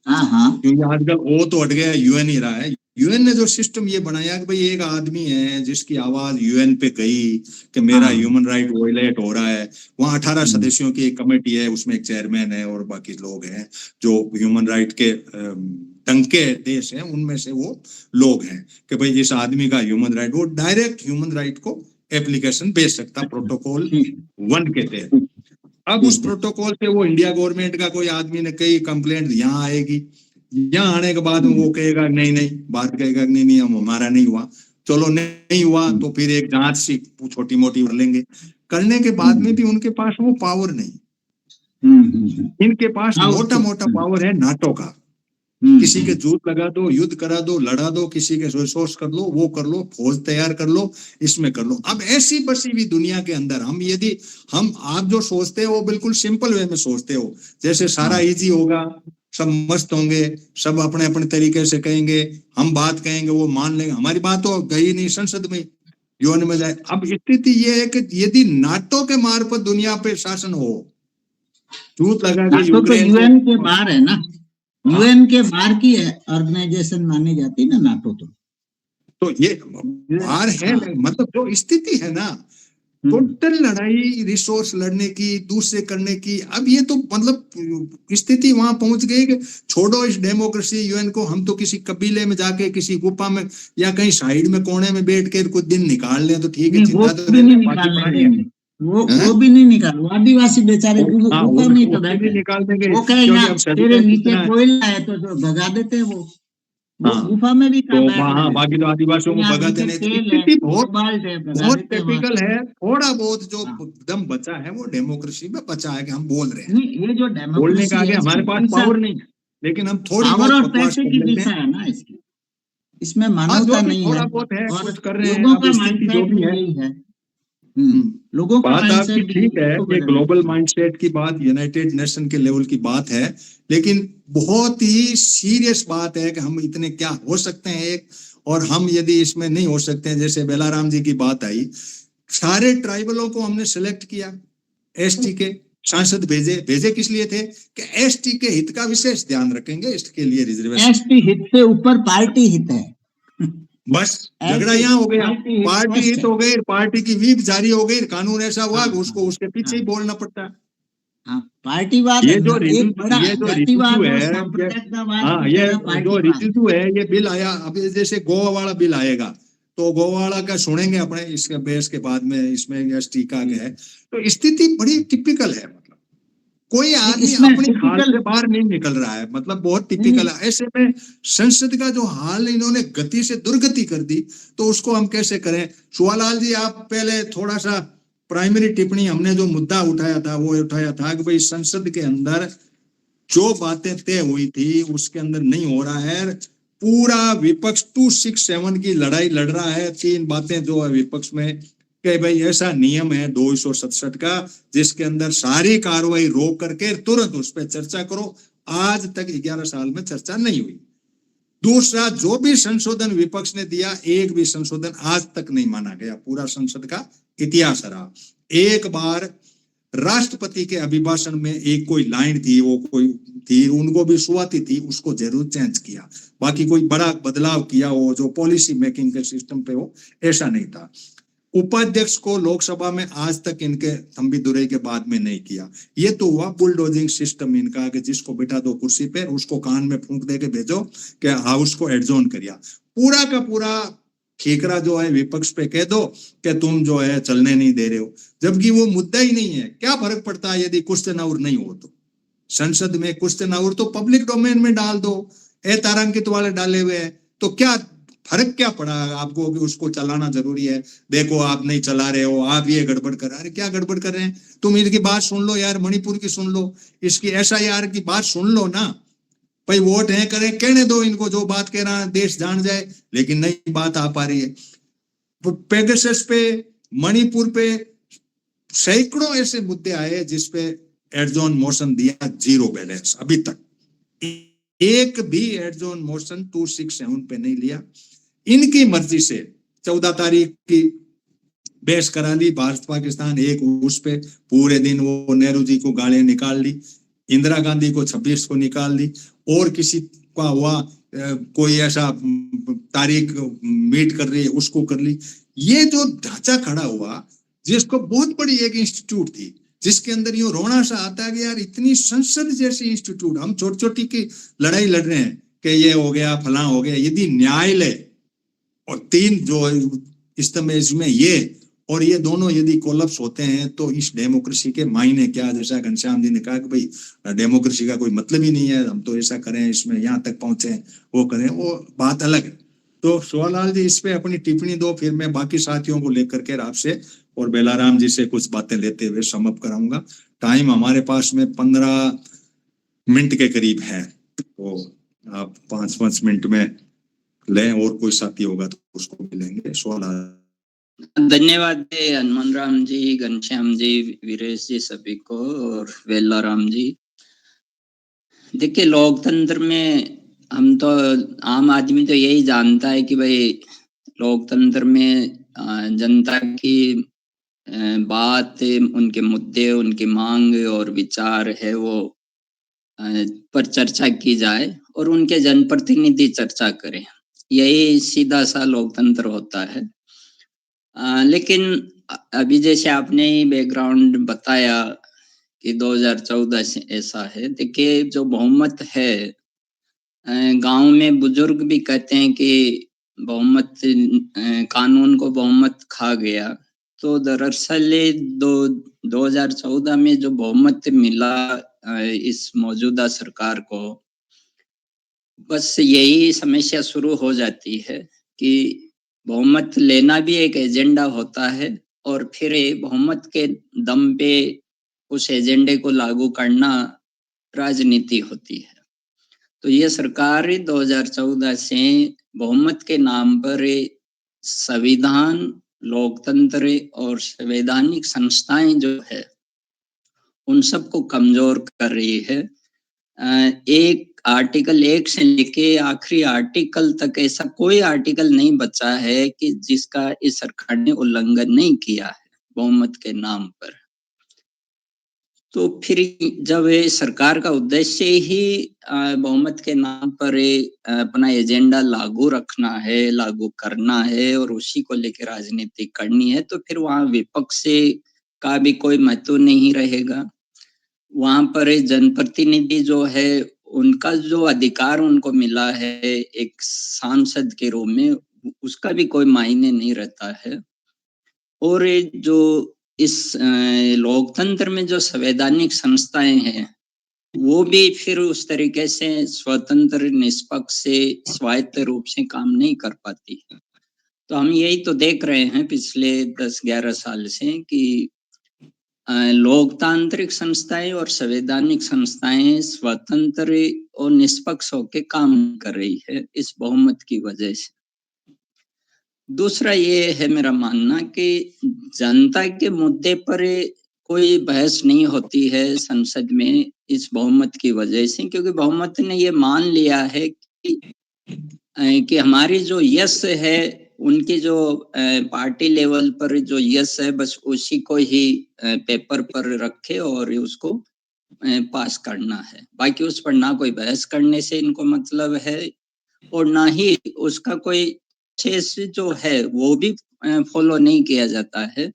[SPEAKER 1] क्योंकि आजकल वो तो हट गया, यूएन ही रहा है। यूएन ने जो सिस्टम ये बनाया कि भाई एक आदमी है जिसकी आवाज यूएन पे गई कि मेरा ह्यूमन राइट वायलेट हो रहा है, वहां 18 सदस्यों की एक कमेटी है, उसमें एक चेयरमैन है और बाकी लोग हैं जो ह्यूमन राइट के टंके देश हैं, उनमें से वो लोग हैं कि भाई जिस आदमी का ह्यूमन राइट, वो डायरेक्ट ह्यूमन राइट को एप्लीकेशन भेज सकता, प्रोटोकॉल 1 के तहत। अब उस प्रोटोकॉल से वो इंडिया गवर्नमेंट का कोई आदमी ने कई कंप्लेंट यहाँ आएगी, यहाँ आने के बाद वो कहेगा नहीं नहीं, बात कहेगा नहीं नहीं हम हमारा नहीं हुआ, चलो नहीं हुआ तो फिर एक जांच सी छोटी मोटी कर लेंगे। करने के बाद में भी उनके पास वो पावर नहीं। इनके पास मोटा मोटा पावर है नाटो का। किसी के जूत लगा दो, युद्ध करा दो, लड़ा दो, किसी के रिसोर्स कर लो, वो कर लो, फौज तैयार कर लो, इसमें कर लो। अब ऐसी बसी हुई दुनिया के अंदर हम आप जो सोचते हो वो बिल्कुल सिंपल वे में सोचते हो, जैसे सारा इजी होगा, सब मस्त होंगे, सब अपने अपने तरीके से कहेंगे, हम बात कहेंगे वो मान लेंगे, हमारी बात तो गई नहीं संसद में, यूएन में जाए। अब स्थिति ये है कि यदि नाटो के मार्फत दुनिया पे शासन हो, जूत लगा के
[SPEAKER 5] यूएन के बाहर है ना, यूएन के बाहर की ऑर्गेनाइजेशन मानी जाती है ना नाटो, तो
[SPEAKER 1] ये बाहर है। मतलब जो स्थिति है ना, टोटल लड़ाई रिसोर्स लड़ने की, दूसरे करने की, अब ये तो मतलब स्थिति वहां पहुंच गई कि छोड़ो इस डेमोक्रेसी यूएन को, हम तो किसी कबीले में जाके किसी गुफा में या कहीं साइड में कोने में बैठ के कुछ दिन निकाल लें तो ठीक है, चिंता तो नहीं,
[SPEAKER 5] वो भी नहीं निकाल, आदिवासी बेचारे गुफा में तो बैठे
[SPEAKER 1] निकाल देंगे,
[SPEAKER 5] वो कहे तेरे नीचे कोयला है तो भगा देते हैं वो गुफा में भी।
[SPEAKER 1] तो वहाँ बाकी तो आदिवासियों को भगाते नहीं। स्थिति बहुत टिपिकल है। थोड़ा बहुत जो दम बचा है वो डेमोक्रेसी में बचा है कि हम बोल रहे हैं,
[SPEAKER 5] ये जो
[SPEAKER 1] बोलने का आगे हमारे पास पावर नहीं है, लेकिन हम थोड़ी बहुत
[SPEAKER 5] पैसे की दिशा है ना इसकी, इसमें मानवता नहीं है,
[SPEAKER 1] थोड़ा बहुत है, कुछ कर रहे हैं।
[SPEAKER 5] लोगों का माइंडसेट भी यही है। लोगों का
[SPEAKER 1] बात आपकी ठीक है, ये ग्लोबल माइंडसेट की बात, यूनाइटेड नेशन के लेवल की बात है, लेकिन बहुत ही सीरियस बात है कि हम इतने क्या हो सकते हैं एक, और हम यदि इसमें नहीं हो सकते हैं, जैसे बेलाराम जी की बात आई, सारे ट्राइबलों को हमने सिलेक्ट किया, एसटी के सांसद भेजे किस लिए थे कि एसटी के हित का विशेष ध्यान रखेंगे, इसके लिए रिजर्वेशन।
[SPEAKER 5] एसटी हित से ऊपर पार्टी हित है,
[SPEAKER 1] बस झगड़ा यहाँ हो गया, पार्टी हित हो गई, पार्टी की व्हीप जारी हो गई, कानून ऐसा हुआ उसको उसके पीछे ही बोलना पड़ता है।
[SPEAKER 5] पार्टीवाद
[SPEAKER 1] ये जो रिजिजू है, ये बिल आया, अभी जैसे गोवा वाला बिल आएगा तो गोवा वाला का सुनेंगे अपने इसके बेस के बाद में, इसमें एसटी का है, तो स्थिति बड़ी टिपिकल है। मतलब कोई आदमी अपनी हाल से बाहर नहीं निकल रहा है, मतलब बहुत टिपिकल है। ऐसे में संसद का जो हाल इन्होंने गति से दुर्गति कर दी, तो उसको हम कैसे करें? सुवालाल जी, आप पहले थोड़ा सा प्राइमरी टिप्पणी, हमने जो मुद्दा उठाया था वो उठाया था कि भाई संसद के अंदर जो बातें तय हुई थी उसके अंदर नहीं हो रहा है, पूरा विपक्ष 267 की लड़ाई लड़ रहा है। 3 बातें जो है विपक्ष में कि भाई ऐसा नियम है 267 का जिसके अंदर सारी कार्रवाई रोक करके तुरंत उस पर चर्चा करो। आज तक 11 साल में चर्चा नहीं हुई। दूसरा, जो भी संशोधन विपक्ष ने दिया, एक भी संशोधन आज तक नहीं माना गया। पूरा संसद का इतिहास रहा। एक बार राष्ट्रपति के अभिभाषण में एक कोई लाइन थी, वो कोई थी, उनको भी सुहाती थी, उसको जरूर चेंज किया, बाकी कोई बड़ा बदलाव किया हो जो पॉलिसी मेकिंग के सिस्टम पे हो, ऐसा नहीं था। उपाध्यक्ष को लोकसभा में आज तक इनके थम्बी दुरई के बाद में नहीं किया। ये तो हुआ बुलडोजिंग सिस्टम इनका कि जिसको बिठा दो कुर्सी पे, उसको कान में फूंक दे के भेजो कि हाउस को एडजॉर्न करिया। पूरा का पूरा ठीकरा जो है विपक्ष पे कह दो कि तुम जो है चलने नहीं दे रहे हो, जबकि वो मुद्दा ही नहीं है। क्या फर्क पड़ता है यदि क्वेश्चन आवर नहीं हो तो? संसद में क्वेश्चन आवर तो पब्लिक डोमेन में डाल दो, तारांकित वाले डाले हुए हैं, तो क्या फर्क क्या पड़ा आपको कि उसको चलाना जरूरी है? देखो आप नहीं चला रहे हो, आप ये गड़बड़ कर रहे हैं। क्या गड़बड़ कर रहे हैं? तुम इनकी बात सुन लो यार, मणिपुर की सुन लो, इसकी SIR की बात सुन लो ना भाई। वोट है करें, कहने दो इनको, जो बात कह रहा है देश जान जाए, लेकिन नहीं बात आ पा रही है। पेगासस पे, मणिपुर पे सैकड़ों ऐसे मुद्दे आए जिसपे एडजॉर्न मोशन दिया, जीरो बैलेंस अभी तक। एक भी एडजॉर्न मोशन 267 पे नहीं लिया। इनकी मर्जी से 14 तारीख की बहस करा ली भारत पाकिस्तान एक उस पे, पूरे दिन वो नेहरू जी को गालियां निकाल ली, इंदिरा गांधी को 26 को निकाल दी, और किसी का हुआ कोई ऐसा तारीख मीट कर रही है उसको कर ली। ये जो ढांचा खड़ा हुआ, जिसको बहुत बड़ी एक इंस्टीट्यूट थी, जिसके अंदर यूं रोना सा आता है कि यार इतनी संसद जैसी इंस्टीट्यूट, हम छोटी छोटी की लड़ाई लड़ रहे हैं कि ये हो गया फला हो गया, यदि न्यायालय और तीन जो स्तंभ इसमें ये और ये दोनों यदि कोलप्स होते हैं तो इस डेमोक्रेसी के मायने क्या। जैसा घनश्याम जी ने कहा कि भाई डेमोक्रेसी का कोई मतलब ही नहीं है, हम तो ऐसा करें, इसमें यहाँ तक पहुंचे, वो करें, वो बात अलग है। तो सोहलाल जी इस पे अपनी टिप्पणी दो, फिर मैं बाकी साथियों को लेकर के आपसे और बेलाराम जी से कुछ बातें लेते हुए समअप कराऊंगा। टाइम हमारे पास में 15 मिनट के करीब है, तो आप 5-5 मिनट में लें, और कोई साथी होगा तो उसको भी लेंगे। सोहलाल।
[SPEAKER 6] धन्यवाद हनुमान राम जी, घनश्याम जी, वीरेश जी, सभी को, और वेलाराम जी। देखिए, लोकतंत्र में हम तो आम आदमी तो यही जानता है कि भाई लोकतंत्र में जनता की बात, उनके मुद्दे, उनकी मांग और विचार है वो पर चर्चा की जाए और उनके जनप्रतिनिधि चर्चा करें, यही सीधा सा लोकतंत्र होता है। लेकिन अभी जैसे आपने बैकग्राउंड बताया कि 2014 से ऐसा है। देखिए, जो बहुमत है, गांव में बुजुर्ग भी कहते हैं कि बहुमत, कानून को बहुमत खा गया। तो दरअसल 2014 में जो बहुमत मिला इस मौजूदा सरकार को, बस यही समस्या शुरू हो जाती है कि बहुमत लेना भी एक एजेंडा होता है और फिर बहुमत के दम पे उस एजेंडे को लागू करना राजनीति होती है। तो ये सरकार 2014 से बहुमत के नाम पर संविधान, लोकतंत्र और संवैधानिक संस्थाएं जो है उन सबको कमजोर कर रही है। एक आर्टिकल 1 से लेके आखिरी आर्टिकल तक ऐसा कोई आर्टिकल नहीं बचा है कि जिसका इस सरकार ने उल्लंघन नहीं किया है बहुमत के नाम पर। तो फिर जब सरकार का उद्देश्य ही बहुमत के नाम पर अपना एजेंडा लागू रखना है, लागू करना है और उसी को लेकर राजनीति करनी है, तो फिर वहाँ विपक्ष का भी कोई महत्व नहीं रहेगा। वहां पर जनप्रतिनिधि जो है उनका जो अधिकार उनको मिला है एक सांसद के रूप में, उसका भी कोई मायने नहीं रहता है। और जो इस लोकतंत्र में जो संवैधानिक संस्थाएं हैं वो भी फिर उस तरीके से स्वतंत्र, निष्पक्ष से, स्वायत्त रूप से काम नहीं कर पाती। तो हम यही तो देख रहे हैं पिछले 10-11 साल से कि लोकतांत्रिक संस्थाएं और संवैधानिक संस्थाएं स्वतंत्र और निष्पक्ष होकर काम कर रही है इस बहुमत की वजह से। दूसरा ये है मेरा मानना कि जनता के मुद्दे पर कोई बहस नहीं होती है संसद में इस बहुमत की वजह से, क्योंकि बहुमत ने ये मान लिया है कि हमारी जो यस है, उनकी जो पार्टी लेवल पर जो यस है, बस उसी को ही पेपर पर रखे और उसको पास करना है। बाकी उस पर ना कोई बहस करने से इनको मतलब है और ना ही उसका कोई शेष जो है वो भी फॉलो नहीं किया जाता है।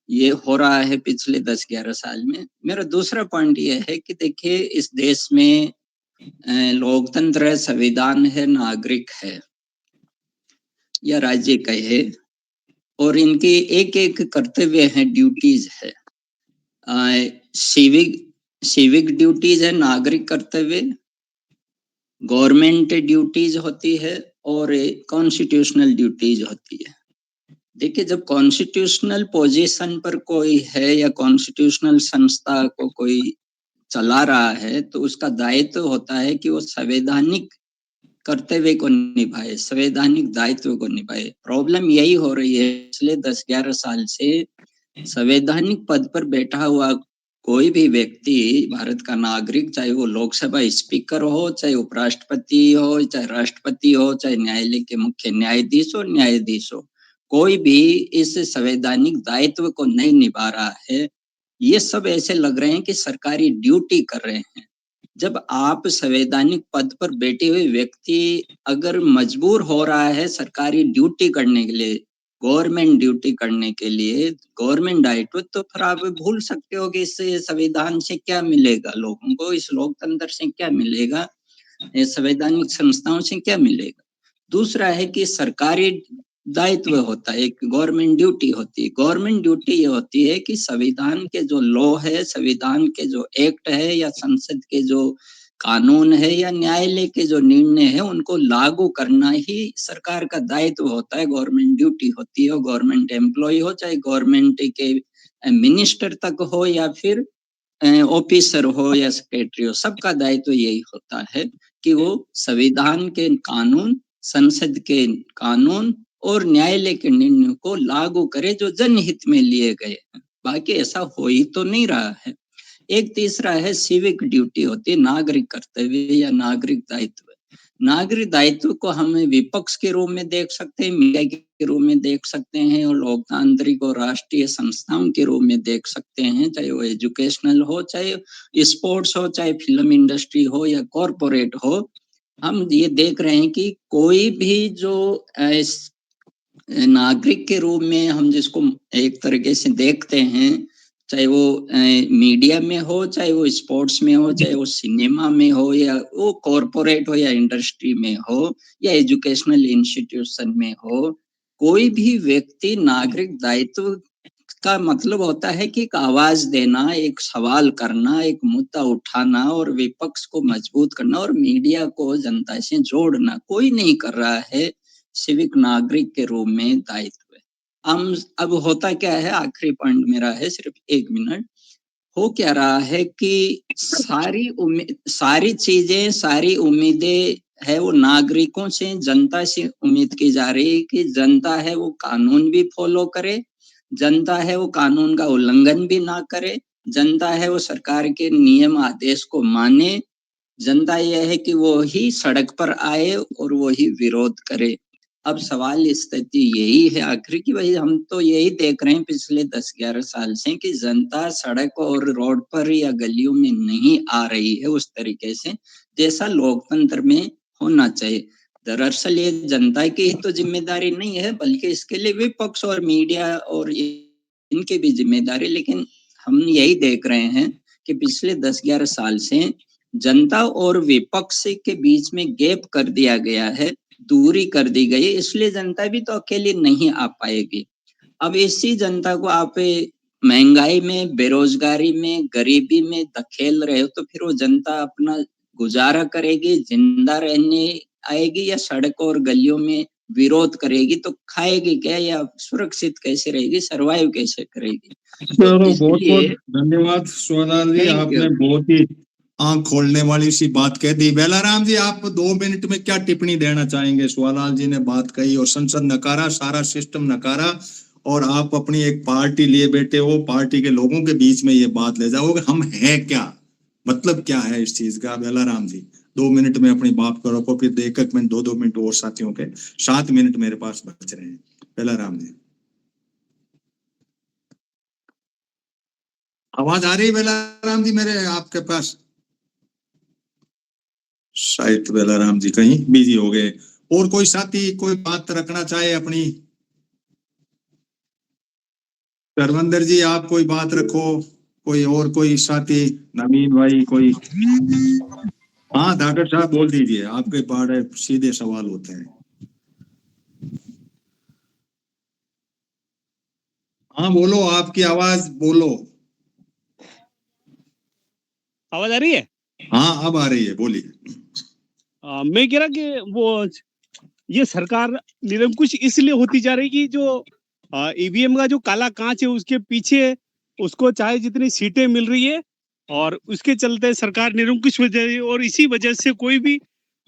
[SPEAKER 6] ये हो रहा है पिछले 10-11 साल में। मेरा दूसरा पॉइंट ये है कि देखिए, इस देश में लोकतंत्र है, संविधान है, नागरिक है या राज्य कहे, और इनके एक एक कर्तव्य है, ड्यूटीज है। सिविक ड्यूटीज है, नागरिक कर्तव्य, गवर्नमेंट ड्यूटीज होती है और कॉन्स्टिट्यूशनल ड्यूटीज होती है। देखिए, जब कॉन्स्टिट्यूशनल पोजीशन पर कोई है या कॉन्स्टिट्यूशनल संस्था को कोई चला रहा है तो उसका दायित्व होता है कि वो संवैधानिक कर्तव्य को निभाए, संवैधानिक दायित्व को निभाए। प्रॉब्लम यही हो रही है पिछले 10-11 साल से, संवैधानिक पद पर बैठा हुआ कोई भी व्यक्ति भारत का नागरिक, चाहे वो लोकसभा स्पीकर हो, चाहे उपराष्ट्रपति हो, चाहे राष्ट्रपति हो, चाहे न्यायालय के मुख्य न्यायाधीश हो, कोई भी इस संवैधानिक दायित्व को नहीं निभा रहा है। ये सब ऐसे लग रहे हैं कि सरकारी ड्यूटी कर रहे हैं। जब आप संवैधानिक पद पर बैठे हुए व्यक्ति अगर मजबूर हो रहा है सरकारी ड्यूटी करने के लिए, गवर्नमेंट ड्यूटी करने के लिए, गवर्नमेंट दायित्व, तो फिर आप भूल सकते हो कि इस संविधान से क्या मिलेगा लोगों को, इस लोकतंत्र से क्या मिलेगा, संवैधानिक संस्थाओं से क्या मिलेगा। दूसरा है कि सरकारी दायित्व होता है, एक गवर्नमेंट ड्यूटी होती है। गवर्नमेंट ड्यूटी ये होती है कि संविधान के जो लॉ है, संविधान के जो एक्ट है, या संसद के जो कानून है, या न्यायालय के जो निर्णय है, उनको लागू करना ही सरकार का दायित्व होता है, गवर्नमेंट ड्यूटी होती है। गवर्नमेंट एम्प्लॉय हो, चाहे गवर्नमेंट के मिनिस्टर तक हो, या फिर ऑफिसर हो या सेक्रेटरी हो, सबका दायित्व यही होता है कि वो संविधान के कानून, संसद के कानून और न्यायालय के निर्णयों को लागू करे जो जनहित में लिए गए हैं। बाकी ऐसा हो ही तो नहीं रहा है। एक तीसरा है सिविक ड्यूटी होती है, नागरिक कर्तव्य या नागरिक दायित्व। नागरिक दायित्व को हम विपक्ष के रूप में देख सकते हैं, मीडिया के रूप में देख सकते हैं, और लोकतांत्रिक और राष्ट्रीय संस्थाओं के रूप में देख सकते हैं, चाहे वो एजुकेशनल हो, चाहे स्पोर्ट्स हो, चाहे फिल्म इंडस्ट्री हो या कॉरपोरेट हो। हम ये देख रहे हैं कि कोई भी जो नागरिक के रूप में हम जिसको एक तरीके से देखते हैं, चाहे वो मीडिया में हो, चाहे वो स्पोर्ट्स में हो, चाहे वो सिनेमा में हो, या वो कॉरपोरेट हो या इंडस्ट्री में हो, या एजुकेशनल इंस्टीट्यूशन में हो, कोई भी व्यक्ति नागरिक दायित्व का मतलब होता है कि एक आवाज देना, एक सवाल करना, एक मुद्दा उठाना, और विपक्ष को मजबूत करना, और मीडिया को जनता से जोड़ना। कोई नहीं कर रहा है सिविक नागरिक के रूप में दायित्व। अब होता क्या है, आखिरी पॉइंट मेरा है, सिर्फ 1 मिनट। हो क्या रहा है कि सारी चीजें, सारी उम्मीदें है वो नागरिकों से, जनता से उम्मीद की जा रही है कि जनता है वो कानून भी फॉलो करे, जनता है वो कानून का उल्लंघन भी ना करे, जनता है वो सरकार के नियम आदेश को माने, जनता यह है कि वो ही सड़क पर आए और वो ही विरोध करे। अब सवाल स्थिति यही है आखिर की, वही हम तो यही देख रहे हैं पिछले 10-11 साल से कि जनता सड़क और रोड पर या गलियों में नहीं आ रही है उस तरीके से जैसा लोकतंत्र में होना चाहिए। दरअसल ये जनता की ही तो जिम्मेदारी नहीं है, बल्कि इसके लिए विपक्ष और मीडिया और इनकी भी जिम्मेदारी। लेकिन हम यही देख रहे हैं कि पिछले 10-11 साल से जनता और विपक्ष के बीच में गैप कर दिया गया है, दूरी कर दी गई, इसलिए जनता भी तो अकेली नहीं आ पाएगी। अब इसी जनता को आप महंगाई में, बेरोजगारी में, गरीबी में धकेल रहे हो, तो फिर वो जनता अपना गुजारा करेगी, जिंदा रहने आएगी, या सड़कों और गलियों में विरोध करेगी? तो खाएगी क्या, या सुरक्षित कैसे रहेगी, सरवाइव कैसे करेगी?
[SPEAKER 1] चलो, बहुत बहुत धन्यवाद सुवरलाल जी, आपने बहुत ही आंख खोलने वाली सी बात कह दी। बेलाराम जी, आप 2 मिनट में क्या टिप्पणी देना चाहेंगे? सुवरलाल जी ने बात कही और संसद नकारा, सारा सिस्टम नकारा, और आप अपनी एक पार्टी लिए बैठे हो, पार्टी के लोगों के बीच में ये बात ले जाओगे, हम है क्या, मतलब क्या है इस चीज का? बेलाराम जी 2 मिनट में अपनी बात करो, को फिर 1-1 मिनट 2-2 मिनट और साथियों के 7 मिनट मेरे पास बच रहे हैं। बेलाराम जी, आवाज आ रही है बेलाराम जी मेरे आपके पास? शायद बेलाराम जी कहीं बिजी हो गए। और कोई साथी कोई बात रखना चाहे अपनी? धर्मेंद्र जी, आप कोई बात रखो, कोई और कोई साथी, नवीन भाई कोई? हाँ डॉक्टर साहब बोल दीजिए, आपके बड़े सीधे सवाल होते हैं। हाँ बोलो, आपकी आवाज बोलो।
[SPEAKER 7] आवाज आ रही है?
[SPEAKER 1] हाँ अब आ रही है, बोलिए।
[SPEAKER 7] मैं कह रहा कि वो ये सरकार निरंकुश इसलिए होती जा रही कि जो ईवीएम का जो काला कांच है उसके पीछे उसको चाहे जितनी सीटें मिल रही है, और उसके चलते सरकार निरंकुश हो जा रही है, और इसी वजह से कोई भी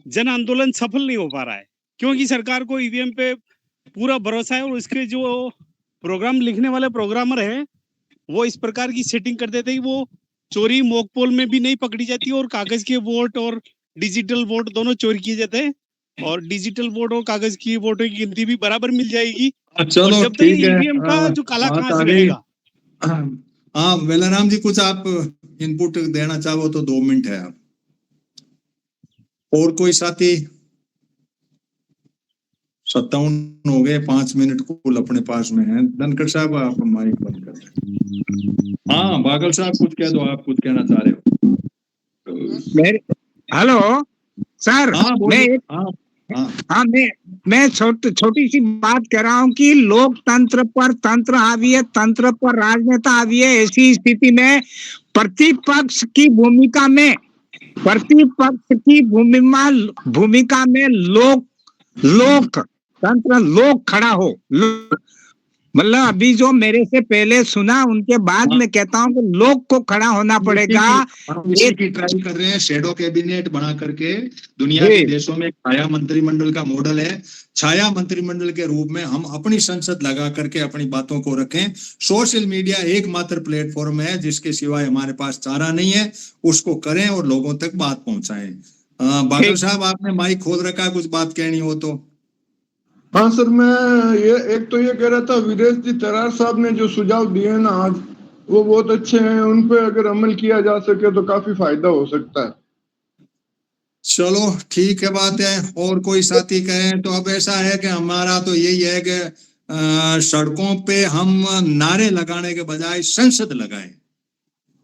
[SPEAKER 7] जन आंदोलन सफल नहीं हो पा रहा है, क्योंकि सरकार को ईवीएम पे पूरा भरोसा है, और इसके जो प्रोग्राम लिखने वाले प्रोग्रामर हैं वो इस प्रकार की सेटिंग कर देते हैं कि वो चोरी मोकपोल में भी नहीं पकड़ी जाती और कागज के वोट और डिजिटल वोट दोनों चोरी किए जाते हैं और डिजिटल वोट और कागज की वोटों की गिनती भी बराबर मिल जाएगी। और
[SPEAKER 1] चलो
[SPEAKER 7] जब तक
[SPEAKER 1] ठीक है,
[SPEAKER 7] ईवीएम का जो काला
[SPEAKER 1] बात
[SPEAKER 7] कांच
[SPEAKER 1] आ गई।
[SPEAKER 7] रहेगा।
[SPEAKER 1] हाँ वेलाराम जी, कुछ आप इनपुट देना चाहो तो 2 मिनट है आप। और कोई साथी? 57 हो गए, 5 मिनट कुल अपने पास में है। धनखड़ साहब आप माइक बंद कर दें। हाँ बागल साहब कुछ कह दो, आप कुछ कहना चाह रहे हो?
[SPEAKER 4] हेलो सर,
[SPEAKER 1] हाँ
[SPEAKER 4] मैं
[SPEAKER 1] बोलिए। हाँ हाँ
[SPEAKER 4] हाँ मैं छोटी सी बात कह रहा हूँ कि लोकतंत्र पर तंत्र हावी है, तंत्र पर राजनेता हावी है। ऐसी स्थिति में प्रतिपक्ष की भूमिका में लोकतंत्र लोक खड़ा हो। मतलब अभी जो मेरे से पहले सुना उनके बाद में कहता हूँ कि लोग को खड़ा होना पड़ेगा।
[SPEAKER 1] हम इसी की ट्राई कर रहे हैं, शेडो कैबिनेट बना करके। दुनिया के देशों में छाया मंत्रिमंडल का मॉडल है। छाया मंत्रिमंडल के रूप में हम अपनी संसद लगा करके अपनी बातों को रखें। सोशल मीडिया एकमात्र प्लेटफॉर्म है जिसके सिवाय हमारे पास चारा नहीं है, उसको करें और लोगों तक बात पहुंचाएं। बादल साहब आपने माइक खोल रखा, कुछ बात कहनी हो तो।
[SPEAKER 8] हाँ सर, मैं ये कह रहा था, वीरेश जी तरार साहब ने जो सुझाव दिए ना आज, वो बहुत अच्छे हैं। उन पे अगर अमल किया जा सके तो काफी फायदा हो सकता है।
[SPEAKER 1] चलो ठीक है, बात है। और कोई साथी कहें तो अब ऐसा है कि हमारा तो यही है कि सड़कों पे हम नारे लगाने के बजाय संसद लगाएं,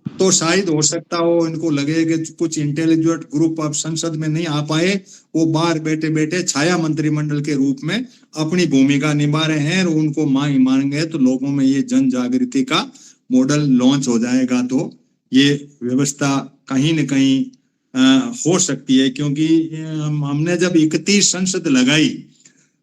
[SPEAKER 1] तो शायद हो सकता हो इनको लगे कि कुछ इंटेलिजेंट ग्रुप अब संसद में नहीं आ पाए, वो बाहर बैठे बैठे छाया मंत्रिमंडल के रूप में अपनी भूमिका निभा रहे हैं। और उनको मांगे तो लोगों में ये जन जागृति का मॉडल लॉन्च हो जाएगा तो ये व्यवस्था कहीं न कहीं हो सकती है। क्योंकि हमने जब 31 संसद लगाई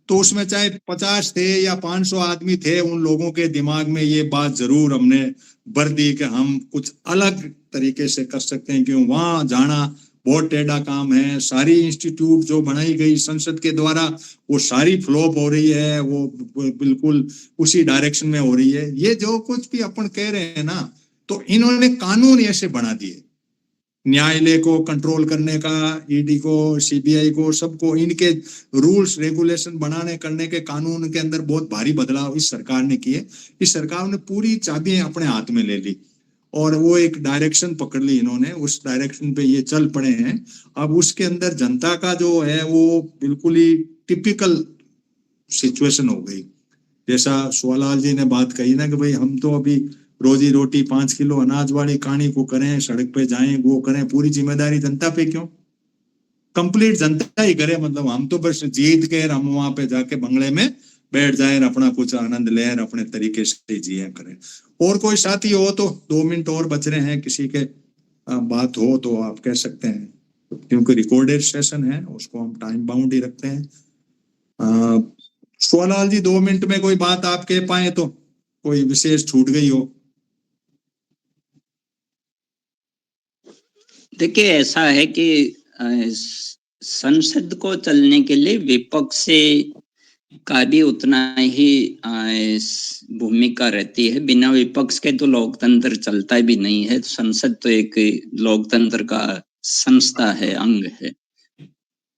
[SPEAKER 1] तो उसमें चाहे 50 थे या 500 आदमी थे, उन लोगों के दिमाग में ये बात जरूर हमने भर दी कि हम कुछ अलग तरीके से कर सकते हैं। क्यों वहां जाना बहुत टेढ़ा काम है। सारी इंस्टीट्यूट जो बनाई गई संसद के द्वारा वो सारी फ्लॉप हो रही है, वो बिल्कुल उसी डायरेक्शन में हो रही है। ये जो कुछ भी अपन कह रहे हैं ना, तो इन्होंने कानून ऐसे बना दिए, न्यायालय को कंट्रोल करने का, ईडी को, सीबीआई को, सबको इनके रूल्स रेगुलेशन बनाने करने के कानून के अंदर बहुत भारी बदलाव इस सरकार ने किए। इस सरकार ने पूरी चाबियां अपने हाथ में ले ली और वो एक डायरेक्शन पकड़ ली इन्होंने, उस डायरेक्शन पे ये चल पड़े हैं। अब उसके अंदर जनता का जो है वो बिल्कुल ही टिपिकल सिचुएशन हो गई। जैसा सुवालाल जी ने बात कही ना कि भाई हम तो अभी रोजी रोटी 5 किलो अनाज वाली कहानी को करें, सड़क पे जाएं, वो करें, पूरी जिम्मेदारी जनता पे क्यों? कंप्लीट जनता ही करे। मतलब हम तो बस जीत के हम वहां पे जाके बंगले में बैठ जाए, अपना कुछ आनंद ले, अपने तरीके से जिया करें। और कोई साथी हो तो 2 मिनट और बच रहे हैं, किसी के बात हो तो आप कह सकते हैं, क्योंकि रिकॉर्डेड सेशन है उसको हम टाइम बाउंड ही रखते हैं। सोलाल जी 2 मिनट में कोई बात आप कह पाए तो, कोई विशेष छूट गई हो।
[SPEAKER 6] देखिए ऐसा है कि संसद को चलने के लिए विपक्ष का भी उतना ही भूमिका रहती है। बिना विपक्ष के तो लोकतंत्र चलता भी नहीं है। संसद तो एक लोकतंत्र का संस्था है, अंग है।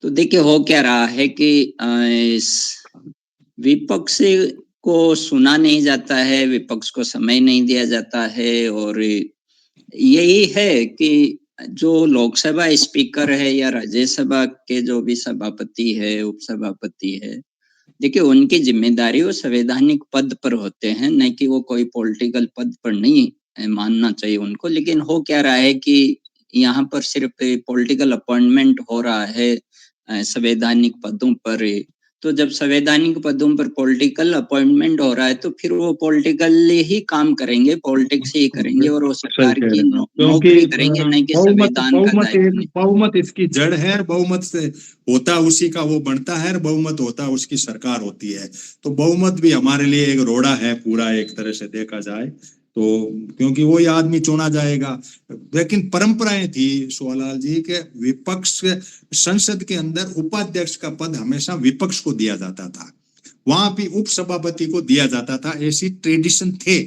[SPEAKER 6] तो देखिए हो क्या रहा है कि विपक्ष को सुना नहीं जाता है, विपक्ष को समय नहीं दिया जाता है। और यही है कि जो लोकसभा स्पीकर है या राज्यसभा के जो भी सभापति है, उपसभापति है, देखिए उनकी जिम्मेदारी वो संवैधानिक पद पर होते हैं, न कि वो कोई पॉलिटिकल पद पर नहीं मानना चाहिए उनको। लेकिन हो क्या रहा है कि यहाँ पर सिर्फ पॉलिटिकल अपॉइंटमेंट हो रहा है संवैधानिक पदों पर। तो जब संवैधानिक पदों पर पॉलिटिकल अपॉइंटमेंट हो रहा है तो फिर वो पॉलिटिकल ही काम करेंगे, पॉलिटिक्स ही करेंगे और वो सरकार की नौकरी करेंगे, नहीं कि संविधान का दायित्व।
[SPEAKER 1] बहुमत इसकी जड़ है, बहुमत से होता उसी का वो बनता है, बहुमत होता उसकी सरकार होती है। तो बहुमत भी हमारे लिए एक रोड़ा है पूरा, एक तरह से देखा जाए तो, क्योंकि वही आदमी चुना जाएगा। लेकिन परंपराएं थी सोलाल जी के, विपक्ष संसद के अंदर उपाध्यक्ष का पद हमेशा विपक्ष को दिया जाता था, वहां भी उपसभापति को दिया जाता था, ऐसी ट्रेडिशन थे।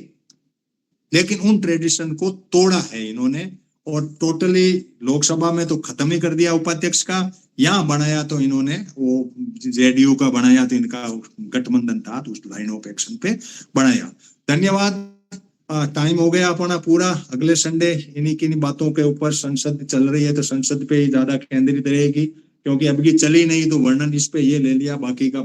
[SPEAKER 1] लेकिन उन ट्रेडिशन को तोड़ा है इन्होंने और टोटली लोकसभा में तो खत्म ही कर दिया उपाध्यक्ष का। यहाँ बनाया तो इन्होंने वो जेडीयू का बनाया, तो इनका गठबंधन था तो उस लाइन ऑफ एक्शन पे बनाया। धन्यवाद। टाइम हो गया अपना पूरा। अगले संडे इन्हीं किन्हीं बातों के ऊपर, संसद चल रही है तो संसद पे ही ज्यादा केंद्रित रहेगी, क्योंकि अब की चली नहीं तो वर्णन इस पे ये ले लिया, बाकी का